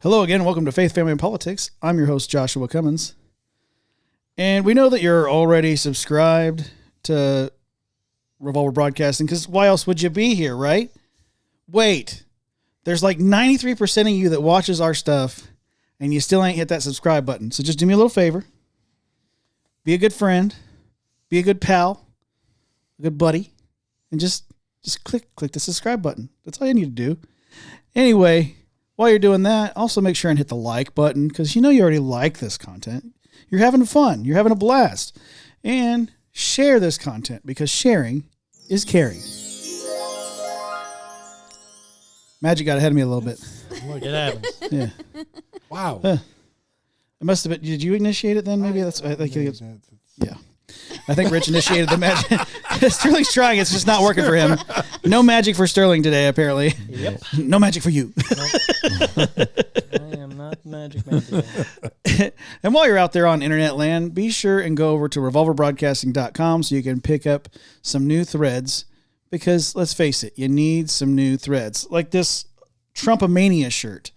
Hello again, and welcome to Faith, Family, and Politics. I'm your host, Joshua Cummins. And we know that you're already subscribed to Revolver Broadcasting, because why else would you be here, right? Wait, there's like 93% of you that watches our stuff, and you still ain't hit that subscribe button. So just do me a little favor. Be a good friend. Be a good pal. A good buddy. And just click the subscribe button. That's all you need to do. Anyway, while you're doing that, also make sure and hit the like button, because you know you already like this content. You're having fun. You're having a blast. And share this content, because sharing is caring. Magic got ahead of me a little bit. Look, it happens. Yeah. Wow. It must have been. Did you initiate it then? Maybe that's. I think. Yeah. I think Rich initiated the magic. Sterling's trying. It's just not working for him. No magic for Sterling today, apparently. Yep. No magic for you. Nope. I am not magic man today. And while you're out there on internet land, be sure and go over to revolverbroadcasting.com so you can pick up some new threads, because let's face it, you need some new threads. Like this Trumpomania shirt.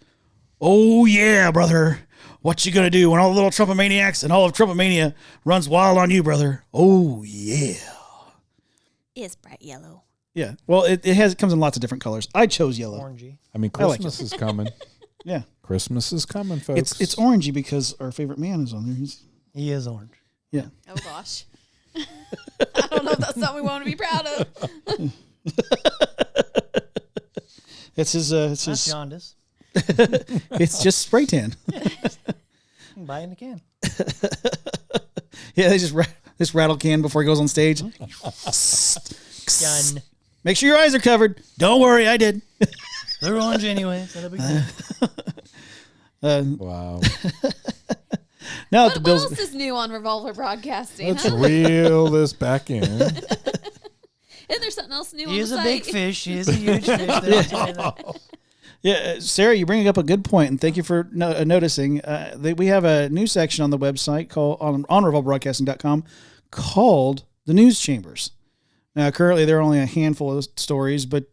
Oh yeah, brother. What you gonna do when all the little Trumpomaniacs and all of Trumpomania runs wild on you, brother? Oh yeah. It's bright yellow. Yeah. Well, it comes in lots of different colors. I chose yellow. Orangey. I mean, Christmas is coming. Yeah. Christmas is coming, folks. It's orangey because our favorite man is on there. He is orange. Yeah. Oh gosh. I don't know if that's something we want to be proud of. It's his. It's not jaundice. It's just spray tan. Buy in a can. Yeah, they just rattle can before he goes on stage. Done. Make sure your eyes are covered. Don't worry, I did. They're orange anyway. It's not a big deal. Wow. Now What, the what Bills. else is new on Revolver Broadcasting? Let's Huh? reel this back in. Isn't there something else new He on is the a site? big fish. He is a huge fish. They don't tell you that. Yeah, Sarah, you bring up a good point, and thank you for noticing. We have a new section on the website called on revolverbroadcasting.com called the News Chambers. Now, currently, there are only a handful of stories, but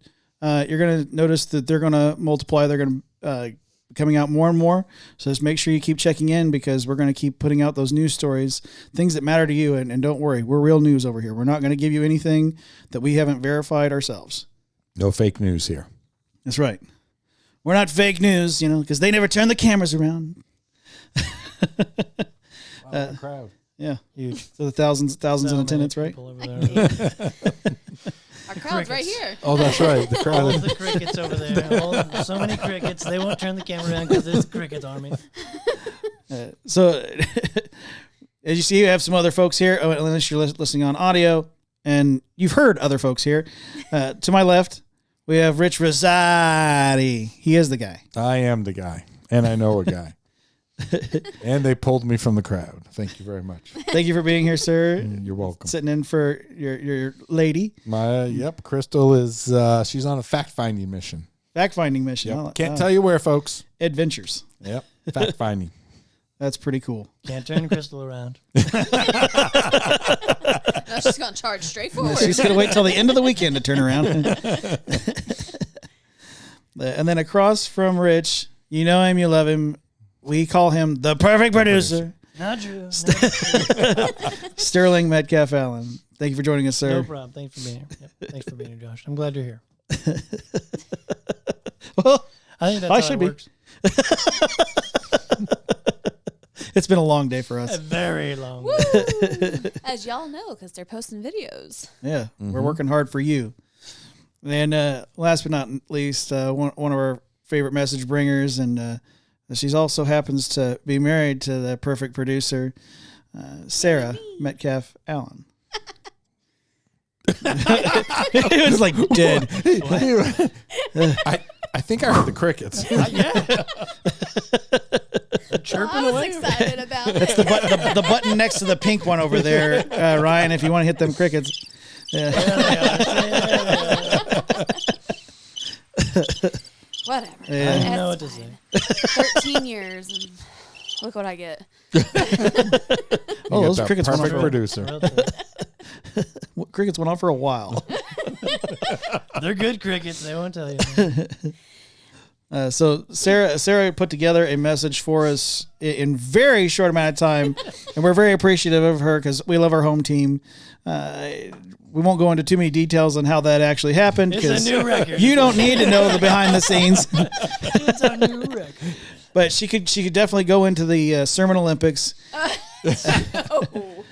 you're going to notice that they're going to multiply. They're going to be coming out more and more. So just make sure you keep checking in, because we're going to keep putting out those news stories, things that matter to you. And don't worry, we're real news over here. We're not going to give you anything that we haven't verified ourselves. No fake news here. That's right. We're not fake news, because they never turn the cameras around. Wow, crowd. Yeah. Huge. So the thousands in attendance, right? People over there. Our crowd's right here. Oh, that's right. The All crowd. of the crickets over there. So many crickets. They won't turn the camera around because it's cricket army. So as you see, you have some other folks here, unless you're listening on audio, and you've heard other folks here. To my left, we have Rich Rosati. He is the guy. I am the guy, and I know a guy. And they pulled me from the crowd. Thank you very much. Thank you for being here, sir. You're welcome. Sitting in for your lady. Crystal is she's on a fact-finding mission. Fact-finding mission. Yep. Can't tell you where, folks. Adventures. Yep. Fact-finding. That's pretty cool. Can't turn Crystal around. No, she's going to charge straight forward. She's going to wait till the end of the weekend to turn around. And then across from Rich, you know him, you love him. We call him the perfect producer. Not true. Sterling Metcalfe-allen. Thank you for joining us, sir. No problem. Thanks for being here. Yep. Thanks for being here, Josh. I'm glad you're here. Well, I think that's I how should it be. works. It's been a long day for A us. very long Woo! way. As y'all know, because they're posting videos. Yeah, we're working hard for you. And last but not least, one of our favorite message bringers, and she also happens to be married to the perfect producer, Sarah Metcalfe-allen. It was like dead. I think I heard the crickets. Yeah. Chirping I was away. excited about That's it. the button next to the pink one over there, Ryan, if you want to hit them crickets. Yeah. Whatever. Yeah. I don't know what to say. 13 years, and look what I get. Oh, those that crickets went on perfect for producer. crickets went on for a while. They're good crickets. They won't tell you. So Sarah put together a message for us in very short amount of time, and we're very appreciative of her because we love our home team. We won't go into too many details on how that actually happened. It's a new record. You don't need to know the behind the scenes. It's a new record. But she could definitely go into the Sermon Olympics.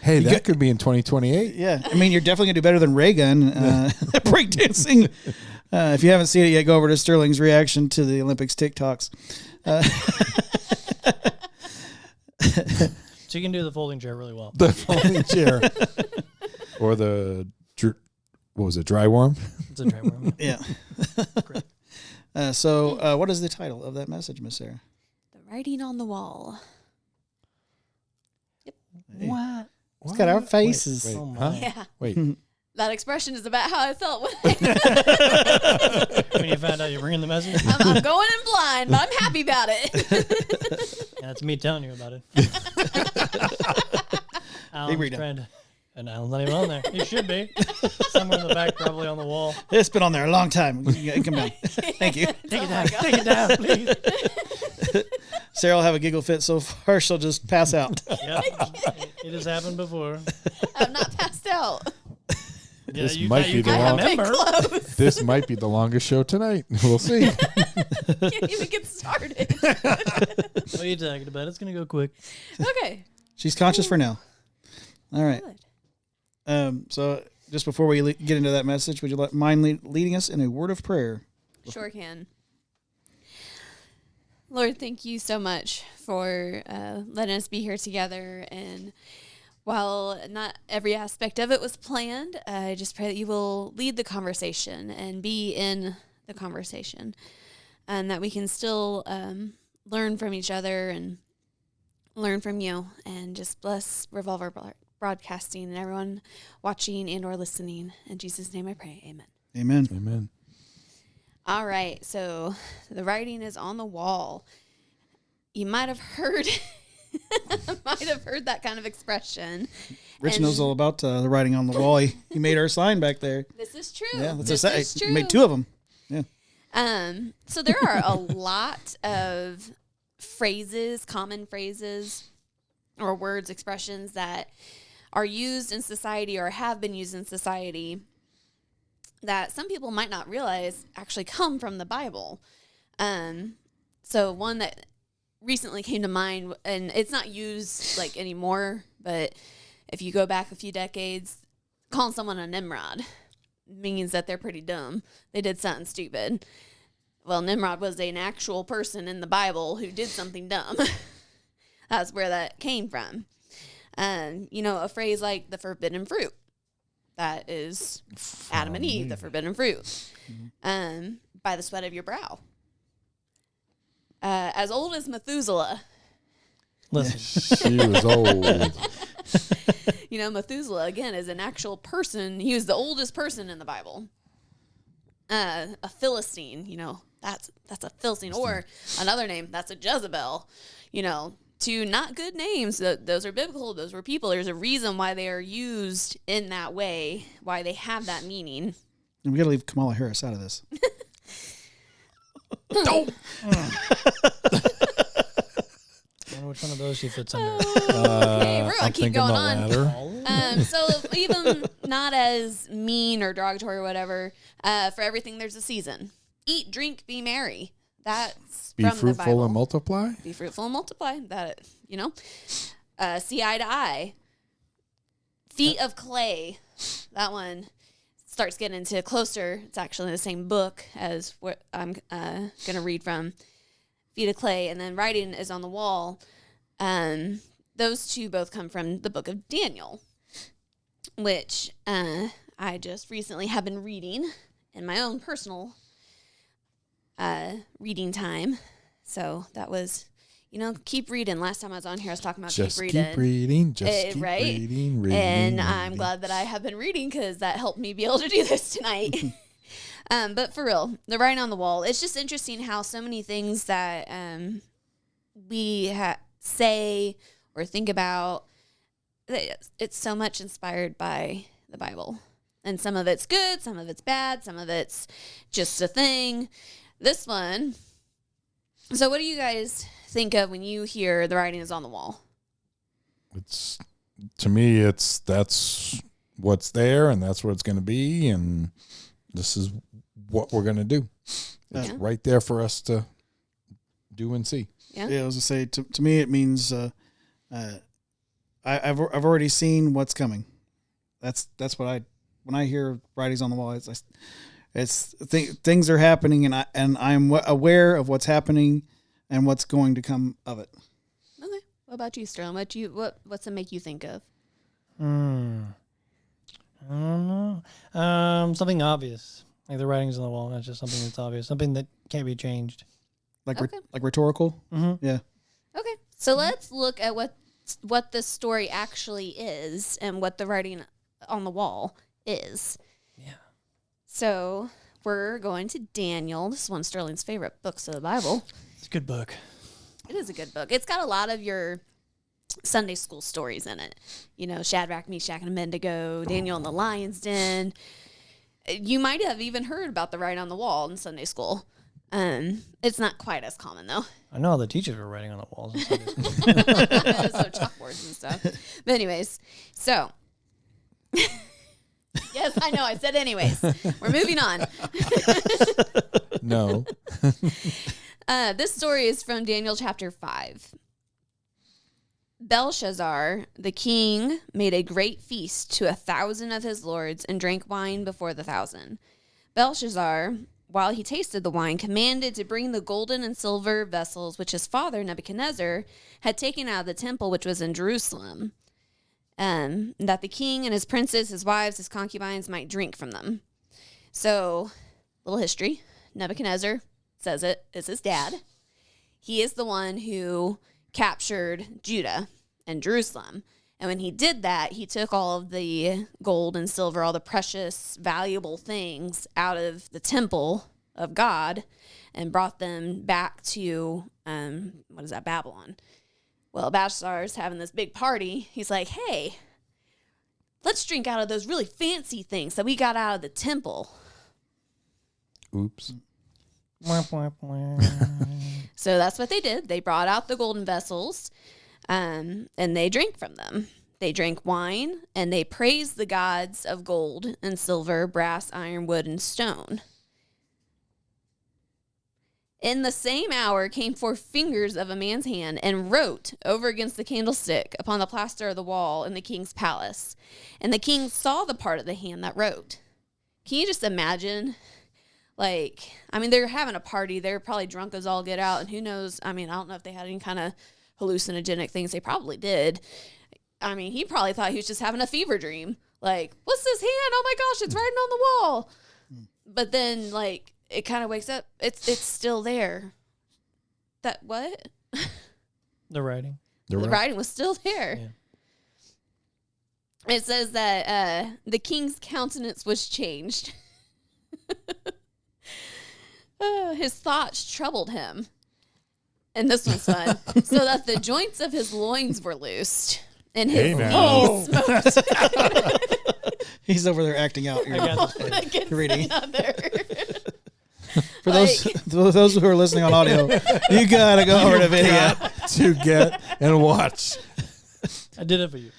Hey, that could be in 2028. Yeah, I mean, you're definitely gonna do better than Reagan breakdancing. If you haven't seen it yet, go over to Sterling's reaction to the Olympics TikToks. She can do the folding chair really well. The folding chair. Or what was it, dry worm? It's a dry worm. Yeah. Great. So what is the title of that message, Miss Sarah? The writing on the wall. Hey. What? It's got our faces. Wait, Oh my. huh? Yeah. Wait. That expression is about how I felt when When you found out you're bringing the message? I'm going in blind, but I'm happy about it. Yeah, that's me telling you about it. Alan's read it. friend. And Alan's not even on there. He should be. Somewhere in the back, probably on the wall. It's been on there a long time. Come down. Thank you. Take it Oh down. my God. Take it down, please. Sarah will have a giggle fit so far she'll just pass out. Yep. It has happened before. I'm not passed out. Yeah, This you, might you be the can long- Big remember. close. This might be the longest show tonight. We'll see. Can't even get started. What are you talking about? It's going to go quick. Okay. She's conscious for now. All right. Good. So just before we get into that message, would you mind leading us in a word of prayer? Sure can. Lord, thank you so much for letting us be here together. And while not every aspect of it was planned, I just pray that you will lead the conversation and be in the conversation, and that we can still learn from each other and learn from you, and just bless Revolver Broadcasting and everyone watching and or listening. In Jesus' name I pray. Amen. Amen. Amen. All right, so the writing is on the wall. You might have heard that kind of expression. Rich And knows all about the writing on the wall. He made our sign back there. This is true. Yeah, that's this a is sign. true. He made two of them. Yeah. So there are a lot of phrases, common phrases, or words, expressions that are used in society or have been used in society that some people might not realize actually come from the Bible. So one that recently came to mind, and it's not used like anymore, but if you go back a few decades, calling someone a Nimrod means that they're pretty dumb. They did something stupid. Well, Nimrod was an actual person in the Bible who did something dumb. That's where that came from. A phrase like the forbidden fruit. That is Adam and Eve, the forbidden fruit. By the sweat of your brow. As old as Methuselah. Listen. She was old. Methuselah, again, is an actual person. He was the oldest person in the Bible. A Philistine, that's a Philistine. Or another name, that's a Jezebel. Two not good names. Those are biblical. Those were people. There's a reason why they are used in that way, why they have that meaning. And we got to leave Kamala Harris out of this. I wonder which one of those she fits under. Okay, we're going I'm to keep thinking going the on. latter. So even not as mean or derogatory or whatever, for everything there's a season. Eat, drink, be merry. That's Be from the Bible. fruitful and multiply. Be fruitful and multiply. That, see eye to eye. Feet of clay. That one starts getting into closer. It's actually the same book as what I'm going to read from. Feet of clay. And then writing is on the wall. Those two both come from the book of Daniel, which I just recently have been reading in my own personal reading time. So that was, keep reading. Last time I was on here, I was talking about Just keep keep reading. reading. Just keep right? reading. And I'm glad that I have been reading because that helped me be able to do this tonight. But for real, the writing on the wall, it's just interesting how so many things that we say or think about, it's so much inspired by the Bible. And some of it's good, some of it's bad, some of it's just a thing. This one So what do you guys think of when you hear the writing is on the wall? It's, to me, that's what's there, and that's what it's going to be, and this is what we're going to do. It's right there for us to do and see. Yeah. Yeah, I was gonna say to me it means I've already seen what's coming. That's what when I hear writings on the wall, things are happening, and I'm aware of what's happening and what's going to come of it. Okay. What about you, Sterling? What's it make you think of? I don't know. Something obvious. Like the writings on the wall. That's just something that's obvious. Something that can't be changed. Like Okay. like rhetorical. Mm-hmm. Yeah. Okay. So let's look at what the story actually is and what the writing on the wall is. Yeah. So we're going to Daniel. This is one of Sterling's favorite books of the Bible. It's a good book. It is a good book. It's got a lot of your Sunday school stories in it. You know, Shadrach, Meshach, and Abednego, Daniel in the lion's den. You might have even heard about the writing on the wall in Sunday school. It's not quite as common, though. I know all the teachers were writing on the walls. In Sunday school. So chalkboards and stuff. But anyways, so... Yes, I know. I said anyways. We're moving on. No. This story is from Daniel chapter 5. Belshazzar, the king, made a great feast to 1,000 of his lords and drank wine before the 1,000. Belshazzar, while he tasted the wine, commanded to bring the golden and silver vessels which his father Nebuchadnezzar had taken out of the temple which was in Jerusalem, that the king and his princes, his wives, his concubines might drink from them. So, little history. Nebuchadnezzar says it is his dad. He is the one who captured Judah and Jerusalem. And when he did that, he took all of the gold and silver, all the precious, valuable things out of the temple of God and brought them back to, Babylon. Well, Belshazzar's having this big party. He's like, hey, let's drink out of those really fancy things that we got out of the temple. Oops. So that's what they did. They brought out the golden vessels, and they drank from them. They drank wine, and they praised the gods of gold and silver, brass, iron, wood, and stone. In the same hour came forth fingers of a man's hand and wrote over against the candlestick upon the plaster of the wall in the king's palace. And the king saw the part of the hand that wrote. Can you just imagine? They're having a party. They're probably drunk as all get out. And who knows? I don't know if they had any kind of hallucinogenic things. They probably did. He probably thought he was just having a fever dream. Like, what's this hand? Oh my gosh, it's writing on the wall. But then, it kind of wakes up. It's still there. That what? The writing. The writing was still there. Yeah. It says that the king's countenance was changed. His thoughts troubled him. And this one's fun. So that the joints of his loins were loosed. And his knees smoked. He's over there acting out. I got this Reading. For Like- those who are listening on audio, you gotta go over to video. To get and watch. I did it for you.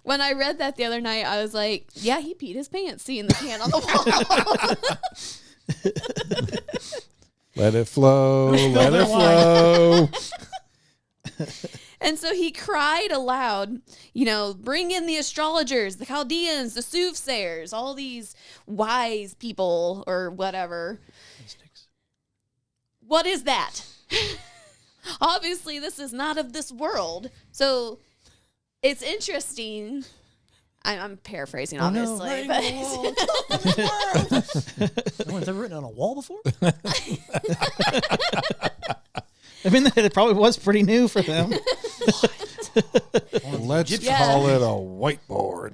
When I read that the other night, I was like, yeah, he peed his pants seeing the hand on the wall. Let it flow. Let it flow. And so he cried aloud, bring in the astrologers, the Chaldeans, the soothsayers, all these wise people or whatever. Mystics. What is that? Obviously, this is not of this world. So it's interesting. I'm paraphrasing, obviously. No one's ever written on a wall before? It probably was pretty new for them. Let's call it a whiteboard.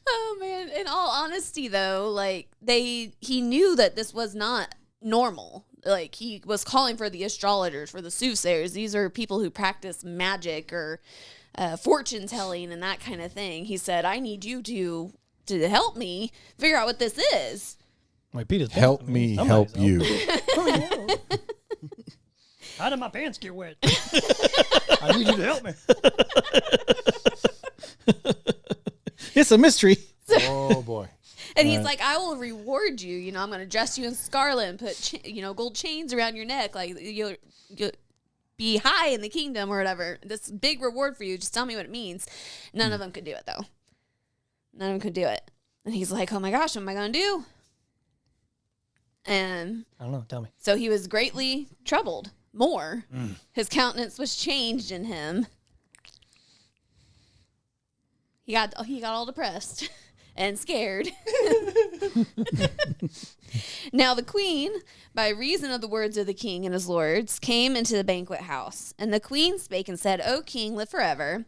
Oh man! In all honesty, though, he knew that this was not normal. He was calling for the astrologers, for the soothsayers. These are people who practice magic or fortune telling and that kind of thing. He said, "I need you to help me figure out what this is." My Peter's help me help you. How did my pants get wet? I need you to help me. It's a mystery. Oh boy. And he's like, I will reward you. You know, I'm going to dress you in scarlet and put, gold chains around your neck. Like, you'll be high in the kingdom or whatever. This big reward for you. Just tell me what it means. None of them could do it, though. None of them could do it. And he's like, oh my gosh, what am I going to do? And I don't know. Tell me. so he was greatly troubled. More. His countenance was changed in him. He got all depressed and scared. Now the queen, by reason of the words of the king and his lords, came into the banquet house. And the queen spake and said, O king, live forever.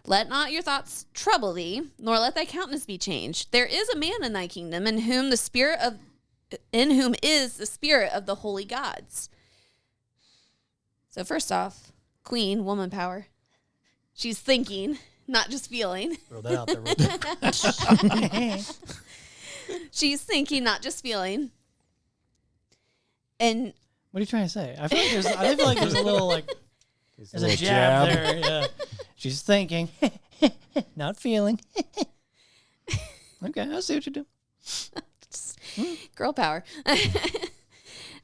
Let not your thoughts trouble thee, nor let thy countenance be changed. There is a man in thy kingdom in whom is the spirit of the holy gods. So first off, queen, woman power. She's thinking, not just feeling. Throw that out there real quick. She's thinking, not just feeling. And What are you trying to say? I feel like there's a little like there's a jab there. Yeah. She's thinking, not feeling. Okay, I see what you do. girl power.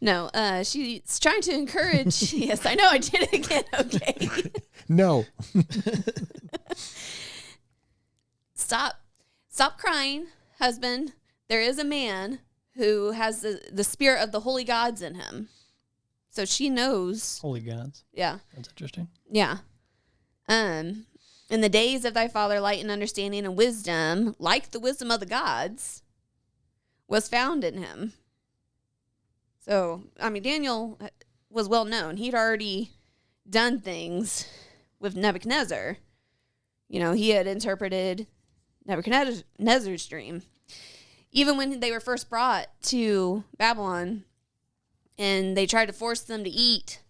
No, she's trying to encourage. Yes, I know I did it again. Okay. No. Stop crying, husband. There is a man who has the spirit of the holy gods in him. So she knows. Holy gods. Yeah. That's interesting. Yeah. In the days of thy father, light and understanding and wisdom, like the wisdom of the gods, was found in him. So, I mean, Daniel was well known. He'd already done things with Nebuchadnezzar. You know, he had interpreted Nebuchadnezzar's dream. Even when they were first brought to Babylon and they tried to force them to eat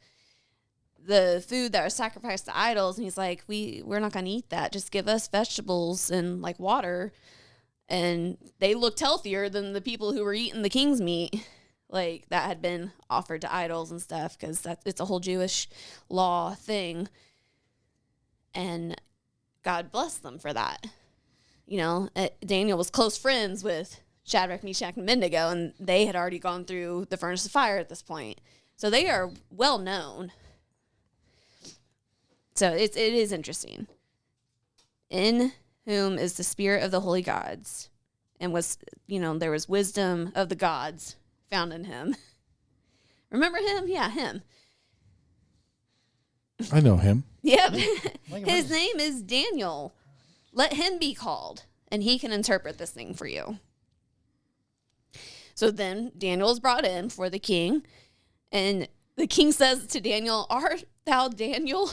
the food that was sacrificed to idols, and he's like, we're not going to eat that. Just give us vegetables and like water. And they looked healthier than the people who were eating the king's meat, like that had been offered to idols and stuff, because it's a whole Jewish law thing. And God blessed them for that. You know, Daniel was close friends with Shadrach, Meshach, and Abednego, and they had already gone through the furnace of fire at this point. So they are well known. So it is interesting. In whom is the spirit of the holy gods, and there was wisdom of the gods found in him. Remember him? Yeah, him. I know him. Yep. His name is Daniel. Let him be called, and he can interpret this thing for you. So then Daniel is brought in for the king, and the king says to Daniel, art thou Daniel?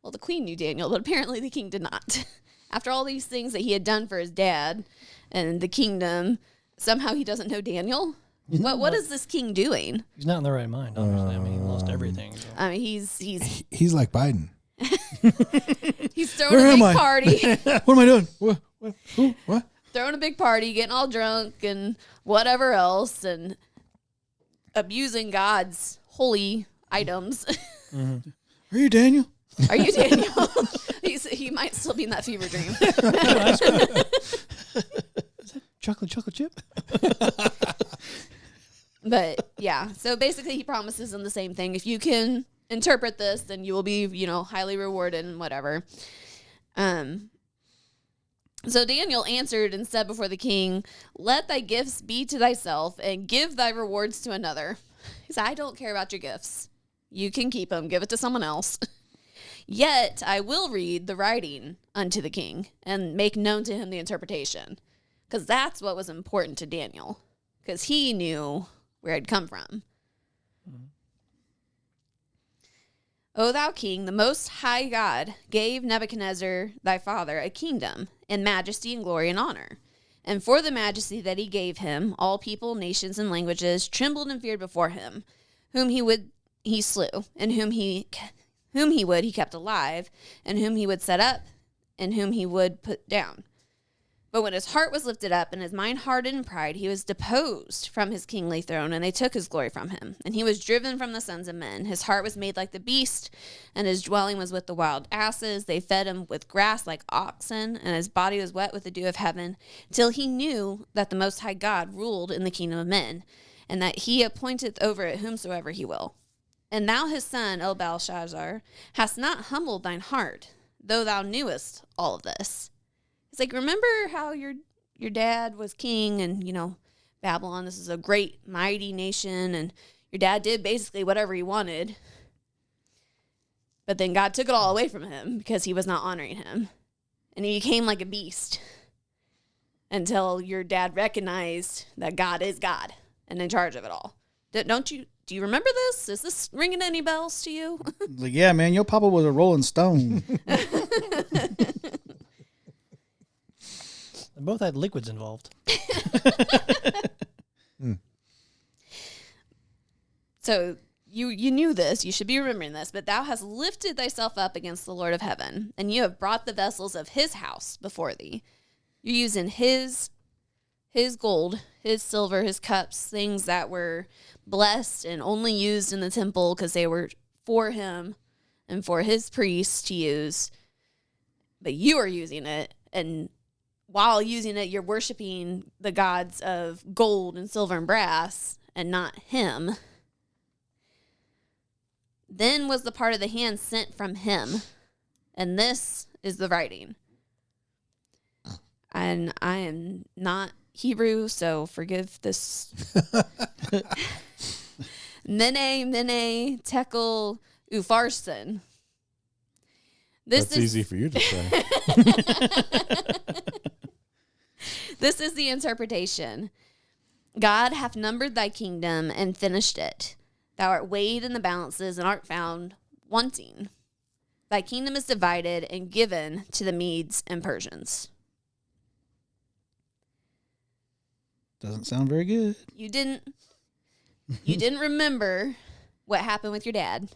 Well, the queen knew Daniel, but apparently the king did not. After all these things that he had done for his dad and the kingdom, somehow he doesn't know Daniel. What is this king doing? He's not in the right mind, obviously. I mean, he lost everything. So. I mean, he's like Biden. He's throwing a big party. What am I doing? What? Who? What? Throwing a big party, getting all drunk and whatever else, and abusing God's holy items. Mm-hmm. Are you Daniel? Are you Daniel? He might still be in that fever dream. Is that chocolate chip? But yeah, so basically he promises them the same thing. If you can interpret this, then you will be, highly rewarded and whatever. So Daniel answered and said before the king, let thy gifts be to thyself and give thy rewards to another. He said, I don't care about your gifts. You can keep them. Give it to someone else. Yet I will read the writing unto the king and make known to him the interpretation. Because that's what was important to Daniel. Because he knew where it had come from. Mm-hmm. O thou king, the most high God gave Nebuchadnezzar thy father a kingdom and majesty and glory and honor. And for the majesty that he gave him, all people, nations, and languages trembled and feared before him. Whom he slew, and whom he kept alive, and whom he would set up, and whom he would put down. But when his heart was lifted up and his mind hardened in pride, he was deposed from his kingly throne, and they took his glory from him. And he was driven from the sons of men. His heart was made like the beast, and his dwelling was with the wild asses. They fed him with grass like oxen, and his body was wet with the dew of heaven, till he knew that the Most High God ruled in the kingdom of men, and that he appointeth over it whomsoever he will. And thou, his son, O Belshazzar, hast not humbled thine heart, though thou knewest all of this. It's like, remember how your dad was king and, Babylon, this is a great, mighty nation, and your dad did basically whatever he wanted. But then God took it all away from him because he was not honoring him. And he became like a beast until your dad recognized that God is God and in charge of it all. Do you remember this? Is this ringing any bells to you? Like, yeah, man, your papa was a Rolling Stone. They both had liquids involved. So you knew this, you should be remembering this, but thou hast lifted thyself up against the Lord of heaven, and you have brought the vessels of his house before thee. You're using his gold, his silver, his cups, things that were blessed and only used in the temple because they were for him and for his priests to use. But you are using it, and while using it, you're worshiping the gods of gold and silver and brass and not him. Then was the part of the hand sent from him, and this is the writing. And I am not Hebrew, so forgive this. Mene, tekel, upharsin. That's easy for you to say. This is the interpretation. God hath numbered thy kingdom and finished it. Thou art weighed in the balances and art found wanting. Thy kingdom is divided and given to the Medes and Persians. Doesn't sound very good. You didn't remember what happened with your dad.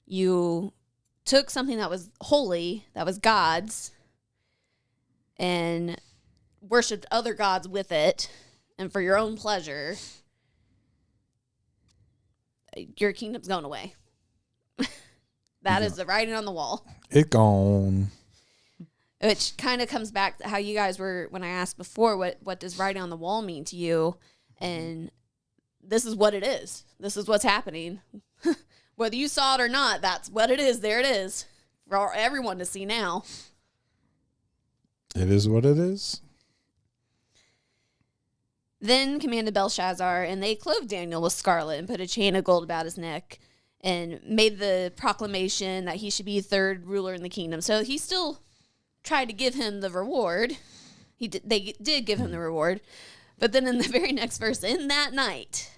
You took something that was holy, that was God's, and worshipped other gods with it, and for your own pleasure, your kingdom's going away. That is the writing on the wall. It gone. Which kind of comes back to how you guys were, when I asked before, what does writing on the wall mean to you? And this is what it is. This is what's happening. Whether you saw it or not, that's what it is. There it is for everyone to see now. It is what it is. Then commanded Belshazzar, and they clothed Daniel with scarlet and put a chain of gold about his neck and made the proclamation that he should be third ruler in the kingdom. So he still tried to give him the reward. They did give him the reward. But then in the very next verse, in that night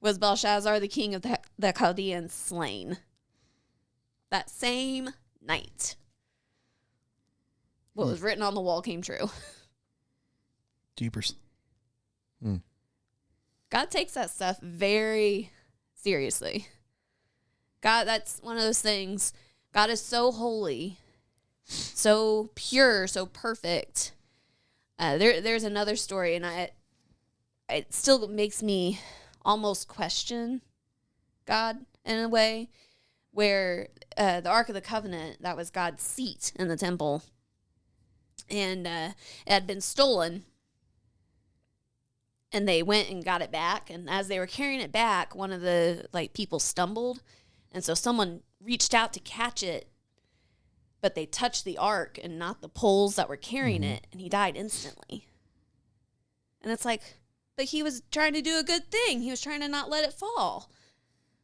was Belshazzar, the king of the Chaldeans, slain. That same night. What was written on the wall came true. Jeepers. God takes that stuff very seriously. God, that's one of those things. God is so holy, so pure, so perfect. There's another story, and it still makes me almost question God in a way, where the Ark of the Covenant, that was God's seat in the temple, and it had been stolen. And they went and got it back. And as they were carrying it back, one of the people stumbled. And so someone reached out to catch it, but they touched the ark and not the poles that were carrying it. And he died instantly. And it's like, but he was trying to do a good thing. He was trying to not let it fall.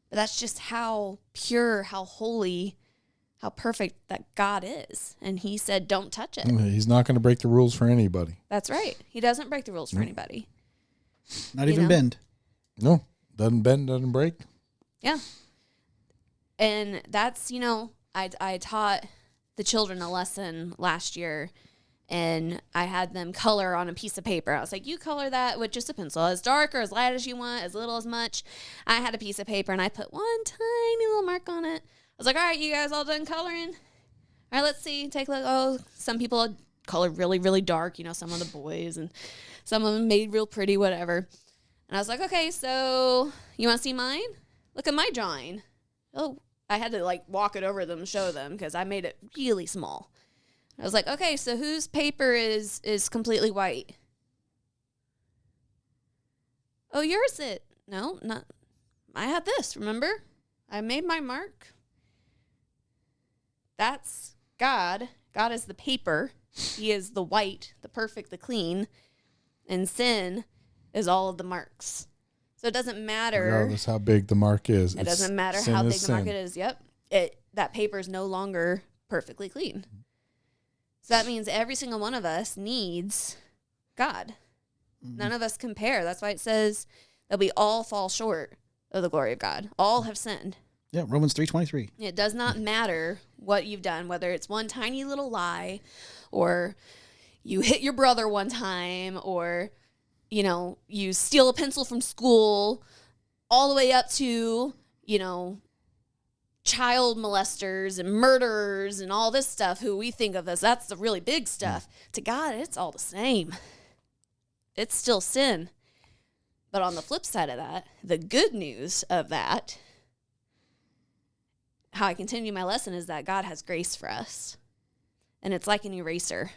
But that's just how pure, how holy, how perfect that God is. And he said, don't touch it. He's not going to break the rules for anybody. That's right. He doesn't break the rules for anybody. Not even bend. No, doesn't bend, doesn't break. Yeah. And that's, I taught the children a lesson last year, and I had them color on a piece of paper. I was like, you color that with just a pencil, as dark or as light as you want, as little as much. I had a piece of paper, and I put one tiny little mark on it. I was like, all right, you guys all done coloring? All right, let's see. Take a look. Oh, some people colored really, really dark, some of the boys, and some of them made real pretty, whatever. And I was like, okay, so you want to see mine? Look at my drawing. Oh, I had to walk it over them and show them because I made it really small. I was like, okay, so whose paper is completely white? Oh, yours it. No, not. I had this, remember? I made my mark. That's God. God is the paper. He is the white, the perfect, the clean. And sin is all of the marks. So it doesn't matter. Regardless how big the mark is. It doesn't matter how big the mark is. Yep. That paper is no longer perfectly clean. So that means every single one of us needs God. Mm-hmm. None of us compare. That's why it says that we all fall short of the glory of God. All have sinned. Yeah, Romans 3:23. It does not matter what you've done, whether it's one tiny little lie or you hit your brother one time or, you steal a pencil from school, all the way up to, child molesters and murderers and all this stuff who we think of as that's the really big stuff. To God, it's all the same. It's still sin. But on the flip side of that, the good news of that, how I continue my lesson is that God has grace for us. And it's like an eraser.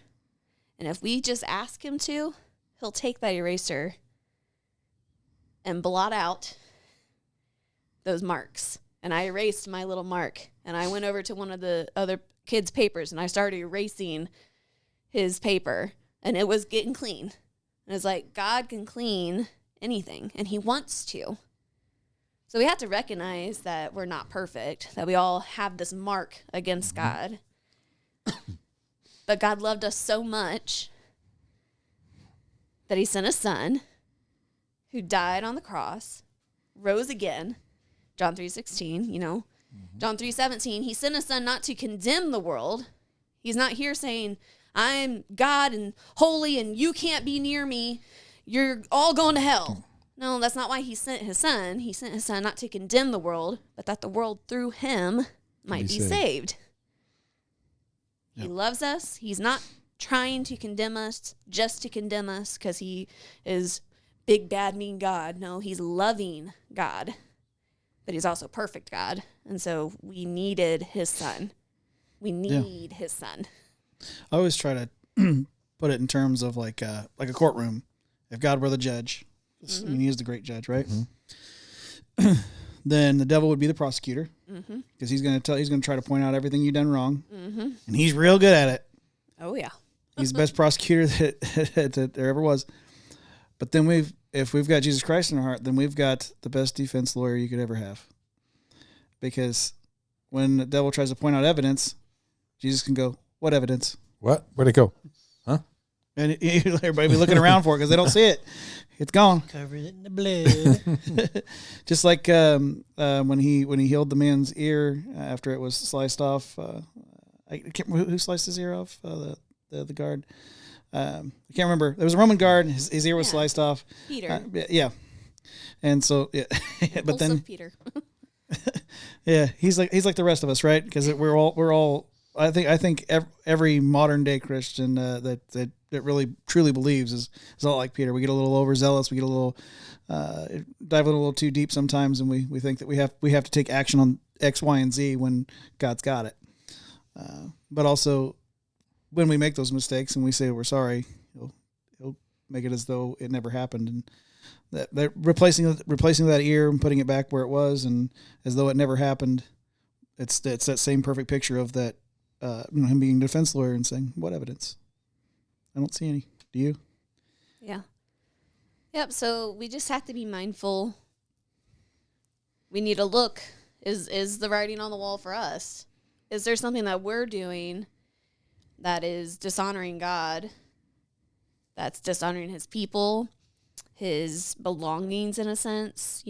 And if we just ask him to, he'll take that eraser and blot out those marks. And I erased my little mark. And I went over to one of the other kids' papers and I started erasing his paper. And it was getting clean. And it's like, God can clean anything. And he wants to. So we have to recognize that we're not perfect. That we all have this mark against God. But God loved us so much that he sent a son who died on the cross, rose again. John 3:16, John 3:17, he sent a son not to condemn the world. He's not here saying, I'm God and holy and you can't be near me. You're all going to hell. No, that's not why he sent his son. He sent his son not to condemn the world, but that the world through him might be saved. Yep. He loves us. He's not trying to condemn us just to condemn us because he is big, bad, mean God. No, he's loving God. But he's also perfect God. And so we needed his son. We need his son. I always try to put it in terms of like a courtroom. If God were the judge, I mean, he is the great judge, right? Mm-hmm. Then the devil would be the prosecutor because he's going to try to point out everything you've done wrong. Mm-hmm. And he's real good at it. Oh, yeah. He's the best prosecutor that there ever was. But then if we've got Jesus Christ in our heart, then we've got the best defense lawyer you could ever have. Because when the devil tries to point out evidence, Jesus can go, what evidence? What? Where'd it go? Huh? And everybody be looking around for it because they don't see it. It's gone. Covered it in the blood. Just like when he healed the man's ear after it was sliced off. I can't remember who sliced his ear off. The guard. I can't remember. There was a Roman guard. His ear was sliced off. Peter. Yeah. And so but then Peter. yeah, he's like the rest of us, right? Because we're all. I think every modern day Christian that really truly believes is all like Peter. We get a little overzealous. We get a little dive a little too deep sometimes, and we think that we have to take action on X, Y, and Z when God's got it. But also, when we make those mistakes and we say we're sorry, he'll make it as though it never happened, and that replacing that ear and putting it back where it was, and as though it never happened. It's that same perfect picture of that. Him being a defense lawyer and saying, what evidence? I don't see any. Do you? Yeah. Yep. So we just have to be mindful. We need to look. Is the writing on the wall for us? Is there something that we're doing that is dishonoring God? That's dishonoring his people, his belongings in a sense,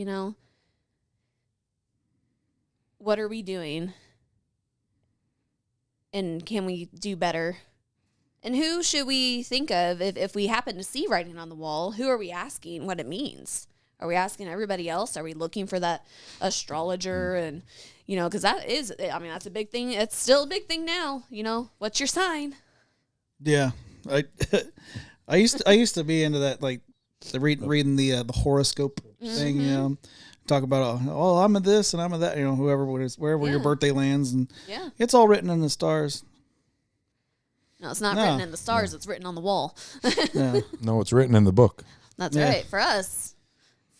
What are we doing? And can we do better? And who should we think of if we happen to see writing on the wall? Who are we asking what it means? Are we asking everybody else? Are we looking for that astrologer? And, because that's a big thing. It's still a big thing now. What's your sign? Yeah. I used to be into that, like reading the horoscope thing, you know, talk about I'm a this and I'm a that, you know, wherever your birthday lands, and it's all written in the stars. No, it's not written in the stars. It's written on the wall. No, it's written in the book. That's right. For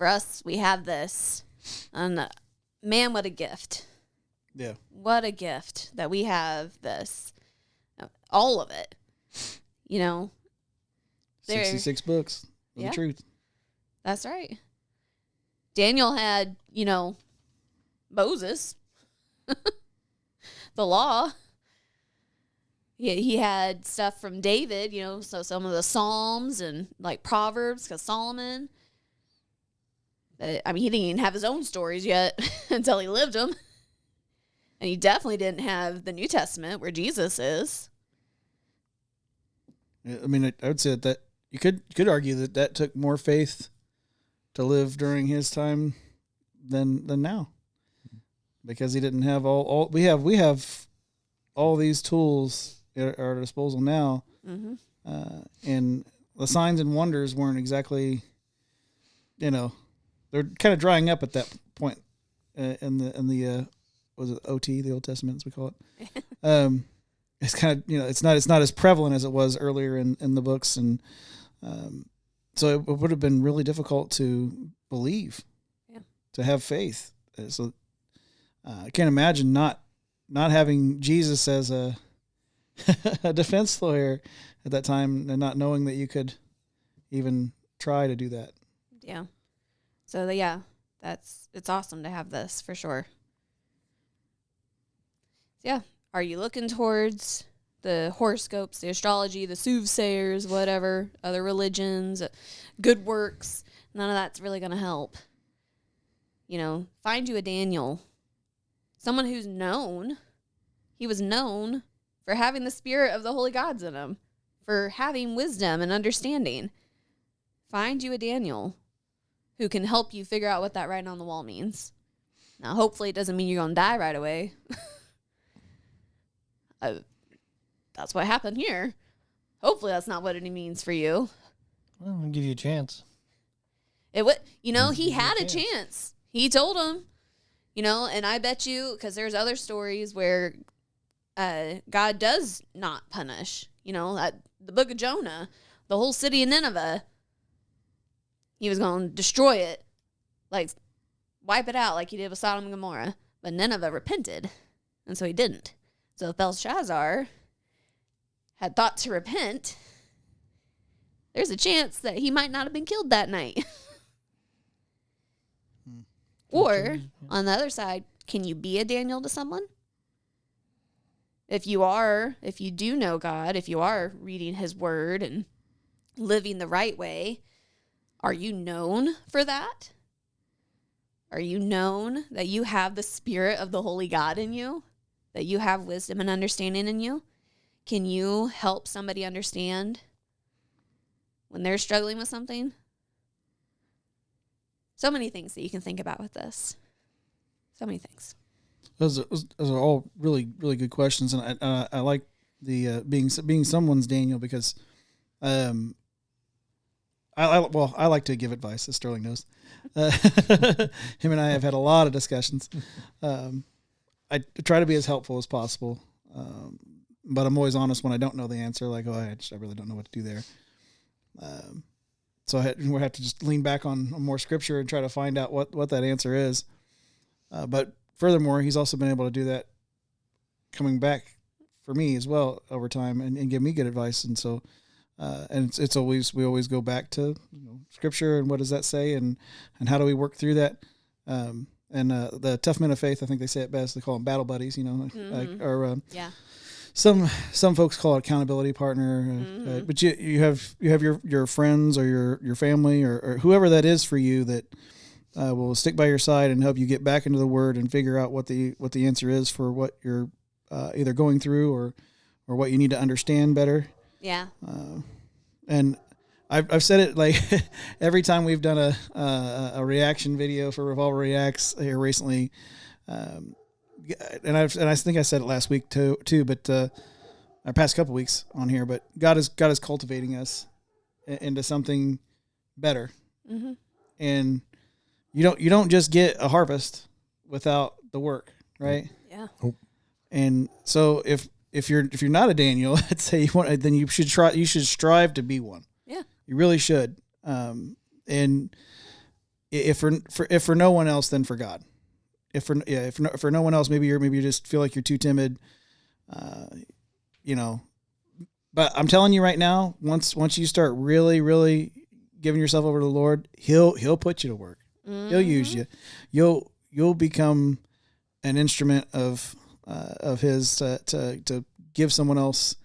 us, we have this, and man, what a gift! Yeah, what a gift that we have this, all of it. You know, 66 books of the truth. That's right. Daniel had, you know, Moses, the law. He had stuff from David, you know, so some of the Psalms and like Proverbs, because Solomon. I mean, he didn't even have his own stories yet until he lived them. And he definitely didn't have the New Testament where Jesus is. I mean, I would say that you could argue that took more faith to live during his time than now, because he didn't have all we have all these tools at our disposal now, and the signs and wonders weren't exactly, you know, they're kind of drying up at that point in the was it OT, the Old Testament as we call it. It's kind of, you know, it's not as prevalent as it was earlier in the books, and so it would have been really difficult to believe, to have faith. So I can't imagine not having Jesus as a defense lawyer at that time, and not knowing that you could even try to do that. Yeah. So it's awesome to have this for sure. Yeah. Are you looking towards the horoscopes, the astrology, the soothsayers, whatever, other religions, good works? None of that's really going to help. You know, find you a Daniel, someone who's known. He was known for having the spirit of the holy gods in him, for having wisdom and understanding. Find you a Daniel who can help you figure out what that writing on the wall means. Now, hopefully it doesn't mean you're going to die right away. That's what happened here. Hopefully that's not what it means for you. Well, I'll give you a chance. It would, you know, he had a chance. He told him, you know, and I bet you, because there's other stories where God does not punish. You know, the book of Jonah, the whole city of Nineveh, he was going to destroy it, like wipe it out like he did with Sodom and Gomorrah. But Nineveh repented, and so he didn't. So if Belshazzar had thought to repent, there's a chance that he might not have been killed that night. Or, on the other side, can you be a Daniel to someone? If you do know God, if you are reading his word and living the right way, are you known for that? Are you known that you have the spirit of the holy God in you? That you have wisdom and understanding in you? Can you help somebody understand when they're struggling with something? So many things that you can think about with this. So many things. Those are all really, really good questions, and I like the being someone's Daniel, because I like to give advice, as Sterling knows. Him and I have had a lot of discussions. I try to be as helpful as possible, but I'm always honest when I don't know the answer. Like, I really don't know what to do there. So we have to just lean back on more scripture and try to find out what that answer is. But furthermore, he's also been able to do that coming back for me as well over time, and give me good advice. And so, and we always go back to scripture and what does that say, and how do we work through that. And the tough men of faith, I think they say it best. They call them battle buddies, Some folks call it accountability partner, but you have your friends or your family or whoever that is for you that will stick by your side and help you get back into the Word and figure out what the answer is for what you're either going through or what you need to understand better. Yeah. And I've said it like every time we've done a reaction video for Revolver Reacts here recently. And I think I said it last week too, but our past couple weeks on here, but God is cultivating us into something better. Mm-hmm. And you don't just get a harvest without the work, right? Yeah. And so if you're not a Daniel, I'd say then you should strive to be one. Yeah. You really should. And if for no one else, then for God. If for no one else, maybe you just feel like you're too timid. But I'm telling you right now, once you start really, really giving yourself over to the Lord, He'll put you to work. Mm-hmm. He'll use you. You'll become an instrument of His to give someone else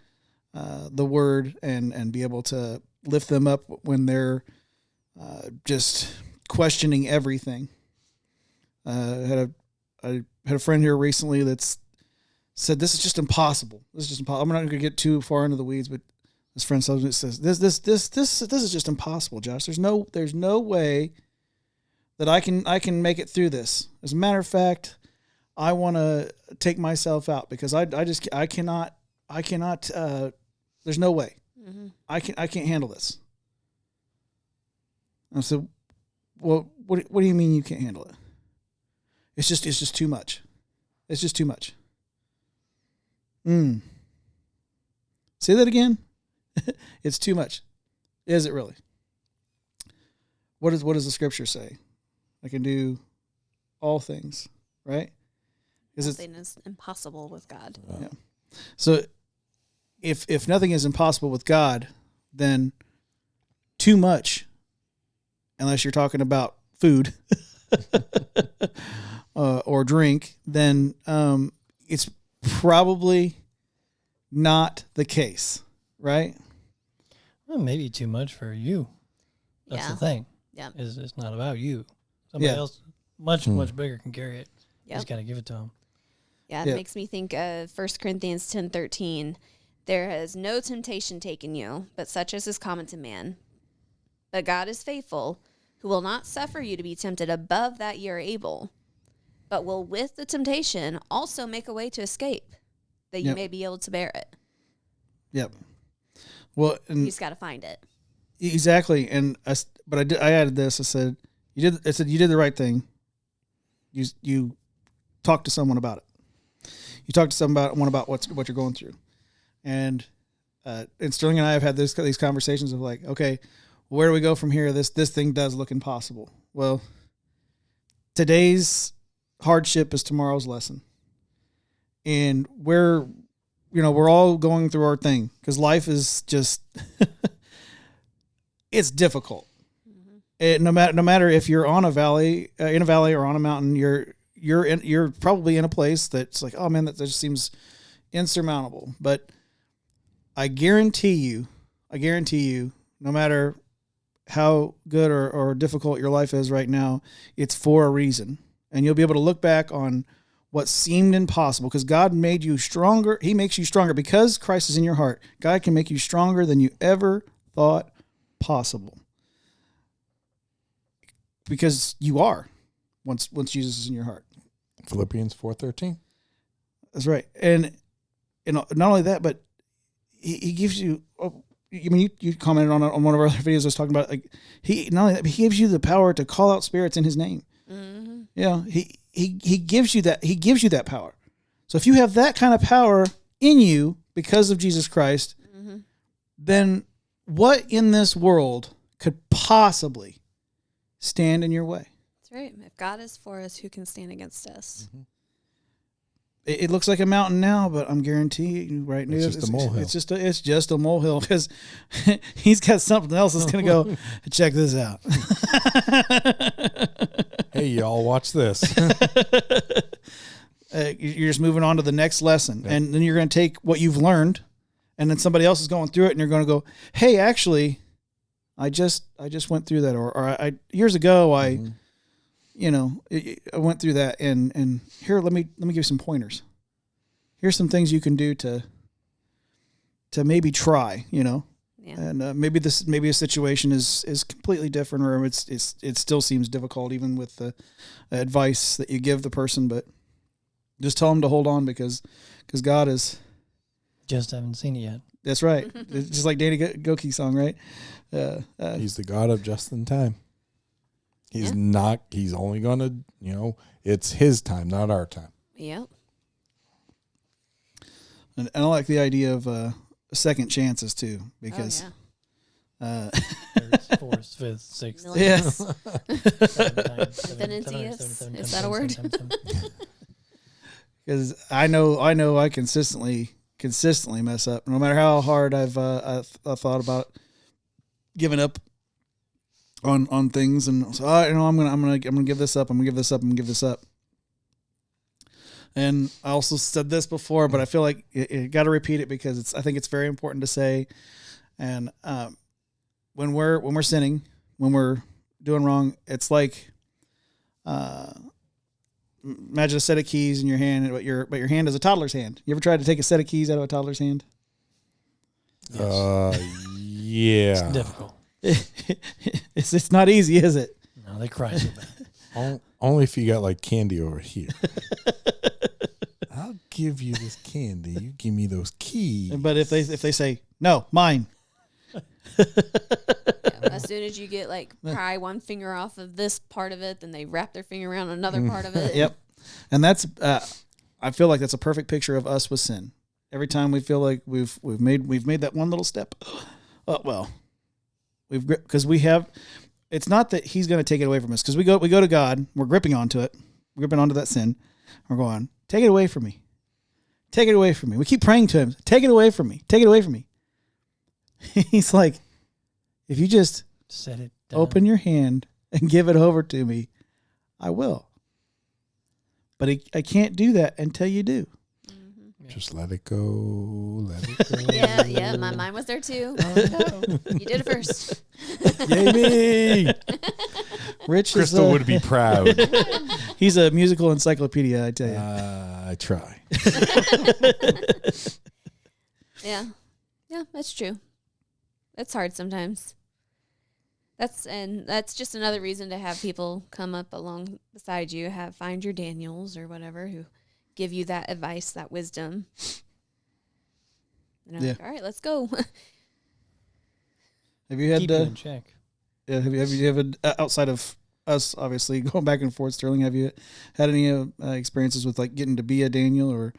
the word and be able to lift them up when they're just questioning everything. I had a friend here recently that's said this is just impossible. This is just impossible. I'm not going to get too far into the weeds, but this friend says this is just impossible, Josh. There's no way that I can make it through this. As a matter of fact, I want to take myself out because I cannot. There's no way. Mm-hmm. I can't handle this. And I said, well, what do you mean you can't handle it? It's just too much. It's just too much. Say that again. It's too much. Is it really? What does the scripture say? I can do all things, right? Nothing is impossible with God. Yeah. So if nothing is impossible with God, then too much, unless you're talking about food or drink, then it's probably not the case, right? Well, maybe too much for you. That's the thing. Yeah. It's not about you. Somebody else much bigger can carry it. You just got to give it to them. Yeah, it makes me think of 1 Corinthians 10:13. There has no temptation taken you, but such as is common to man. But God is faithful, who will not suffer you to be tempted above that ye are able, but will with the temptation also make a way to escape, that you may be able to bear it. Yep. Well, and you just got to find it. Exactly. And I added this. I said you did the right thing. You talked to someone about it. You talked to someone about what you're going through, and Sterling and I have had these conversations of like, okay, where do we go from here? This thing does look impossible. Well, today's hardship is tomorrow's lesson, and we're all going through our thing because life is just it's difficult. Mm-hmm. No matter if you're in a valley or on a mountain, you're probably in a place that's like, oh man, that just seems insurmountable. But I guarantee you, no matter how good or difficult your life is right now, it's for a reason. And you'll be able to look back on what seemed impossible because God made you stronger. He makes you stronger because Christ is in your heart. God can make you stronger than you ever thought possible. Because you are once Jesus is in your heart. Philippians 4:13. That's right. And not only that, but he gives you, you commented on one of our other videos I was talking about, like not only that, but he gives you the power to call out spirits in his name. Mm-hmm. Yeah. He gives you that. He gives you that power. So if you have that kind of power in you because of Jesus Christ, mm-hmm. then what in this world could possibly stand in your way? That's right. If God is for us, who can stand against us? Mm-hmm. It looks like a mountain now, but I'm guaranteeing you right now it's just a molehill. It's just a molehill because he's got something else that's going to go, check this out. Hey, y'all, watch this. You're just moving on to the next lesson. Yeah. And then you're going to take what you've learned, and then somebody else is going through it, and you're going to go, hey, actually, I just went through that. Or I years ago, I went through that, and here, let me give you some pointers. Here's some things you can do to maybe try, Yeah. And maybe a situation is completely different, or it still seems difficult, even with the advice that you give the person. But just tell them to hold on because God is Just haven't seen it yet. That's right. It's just like Danny Goki's song, right? He's the God of just in time. He's he's only going to, it's his time, not our time. Yep. And I like the idea of second chances too, because Third, fourth, fifth, sixth. yes, Infinity is that a word? because I know I consistently mess up, no matter how hard I've thought about giving up on things, and so I'm gonna give this up. I'm gonna give this up. I'm gonna give this up. And I also said this before, but I feel like you got to repeat it because I think it's very important to say. And when we're sinning, when we're doing wrong, it's like imagine a set of keys in your hand, but your hand is a toddler's hand. You ever tried to take a set of keys out of a toddler's hand? Yeah. It's difficult. It's not easy, is it? No, they cry so bad. Only if you got like candy over here. I'll give you this candy. You give me those keys. But if they say no, mine. As soon as you get pry one finger off of this part of it, then they wrap their finger around another part of it. Yep. And that's I feel like that's a perfect picture of us with sin. Every time we feel like we've made that one little step, because we have. It's not that he's going to take it away from us, because we go to God, we're gripping onto it, we're gripping onto that sin, we're going, take it away from me, take it away from me. We keep praying to him, take it away from me, take it away from me. He's like, if you just set it down. Open your hand and give it over to me, I will. But I can't do that until you do. Just let it go. Let it go. Yeah. My mind was there too. Oh, no. You did it first. Yay me! Rich Crystal would be proud. He's a musical encyclopedia, I tell you. I try. Yeah, that's true. That's hard sometimes. That's just another reason to have people come up along beside you, find your Daniels or whatever, who give you that advice, that wisdom. And I'm like, all right, let's go. Have you had keep you in check? Yeah, have you ever, outside of us, obviously going back and forth, Sterling, have you had any experiences with getting to be a Daniel or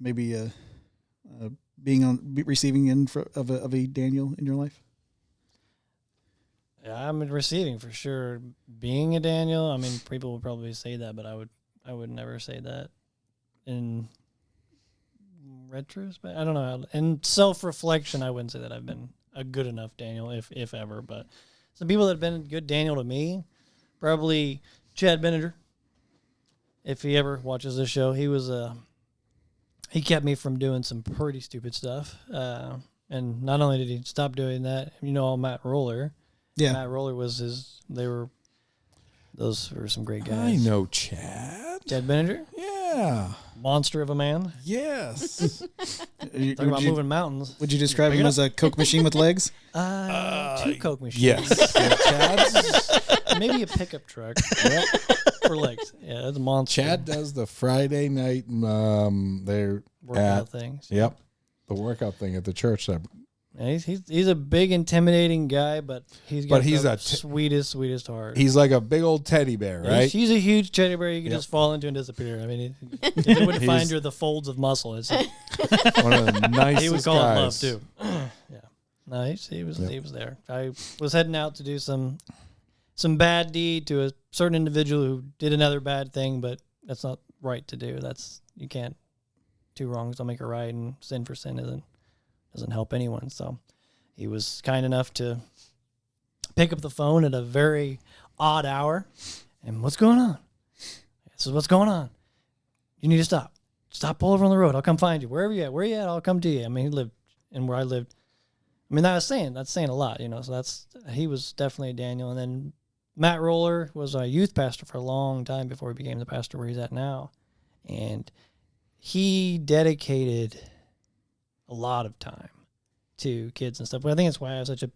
maybe receiving end of a Daniel in your life? Yeah, I'm receiving for sure. Being a Daniel, I mean, people would probably say that, but I would never say that in retrospect. I don't know. In self-reflection, I wouldn't say that I've been a good enough Daniel, if ever. But some people that have been a good Daniel to me, probably Chad Benninger. If he ever watches this show, he kept me from doing some pretty stupid stuff. And not only did he stop doing that, Matt Roller. Yeah. Matt Roller those were some great guys. I know Chad. Chad Benninger? Yeah. Monster of a man. Yes. Talking about moving mountains. Would you describe him as a Coke machine with legs? Two Coke machines. Yes. Chad's maybe a pickup truck. Yep. For legs. Yeah, it's a monster. Chad does the Friday night they're workout things. Yep. The workout thing at the church. Yeah, he's a big, intimidating guy, but he's the sweetest heart. He's like a big old teddy bear, right? He's a huge teddy bear. You can just fall into and disappear. I mean, if he wouldn't find you the folds of muscle, it's one of the nicest he would call it love guys. too. Yeah, no, he was there. I was heading out to do some bad deed to a certain individual who did another bad thing, but that's not right to do. You can't. Two wrongs don't make a right, and sin for sin doesn't help anyone. So he was kind enough to pick up the phone at a very odd hour. And what's going on? This is what's going on. You need to stop. Stop, pull over on the road. I'll come find you. Wherever you at. Where you at? I'll come to you. I mean, he lived in where I lived. I mean, that's saying a lot, so he was definitely a Daniel. And then Matt Roller was a youth pastor for a long time before he became the pastor where he's at now. And he dedicated a lot of time to kids and stuff. But I think that's why I have such a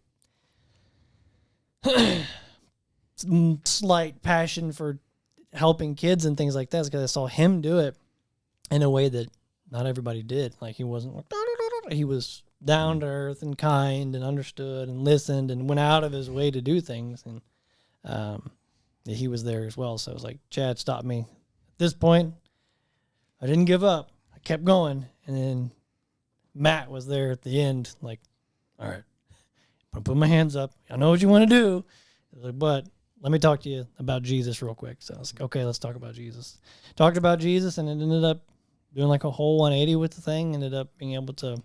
slight passion for helping kids and things like that, is because I saw him do it in a way that not everybody did. Like, he wasn't like, he was down to earth and kind and understood and listened and went out of his way to do things. And he was there as well. So it was like, Chad stopped me. At this point, I didn't give up. I kept going. And then Matt was there at the end, like, all right, I'm going to put my hands up. I know what you want to do. I was like, but let me talk to you about Jesus real quick. So I was like, okay, let's talk about Jesus. Talked about Jesus, and it ended up doing like a whole 180 with the thing. Ended up being able to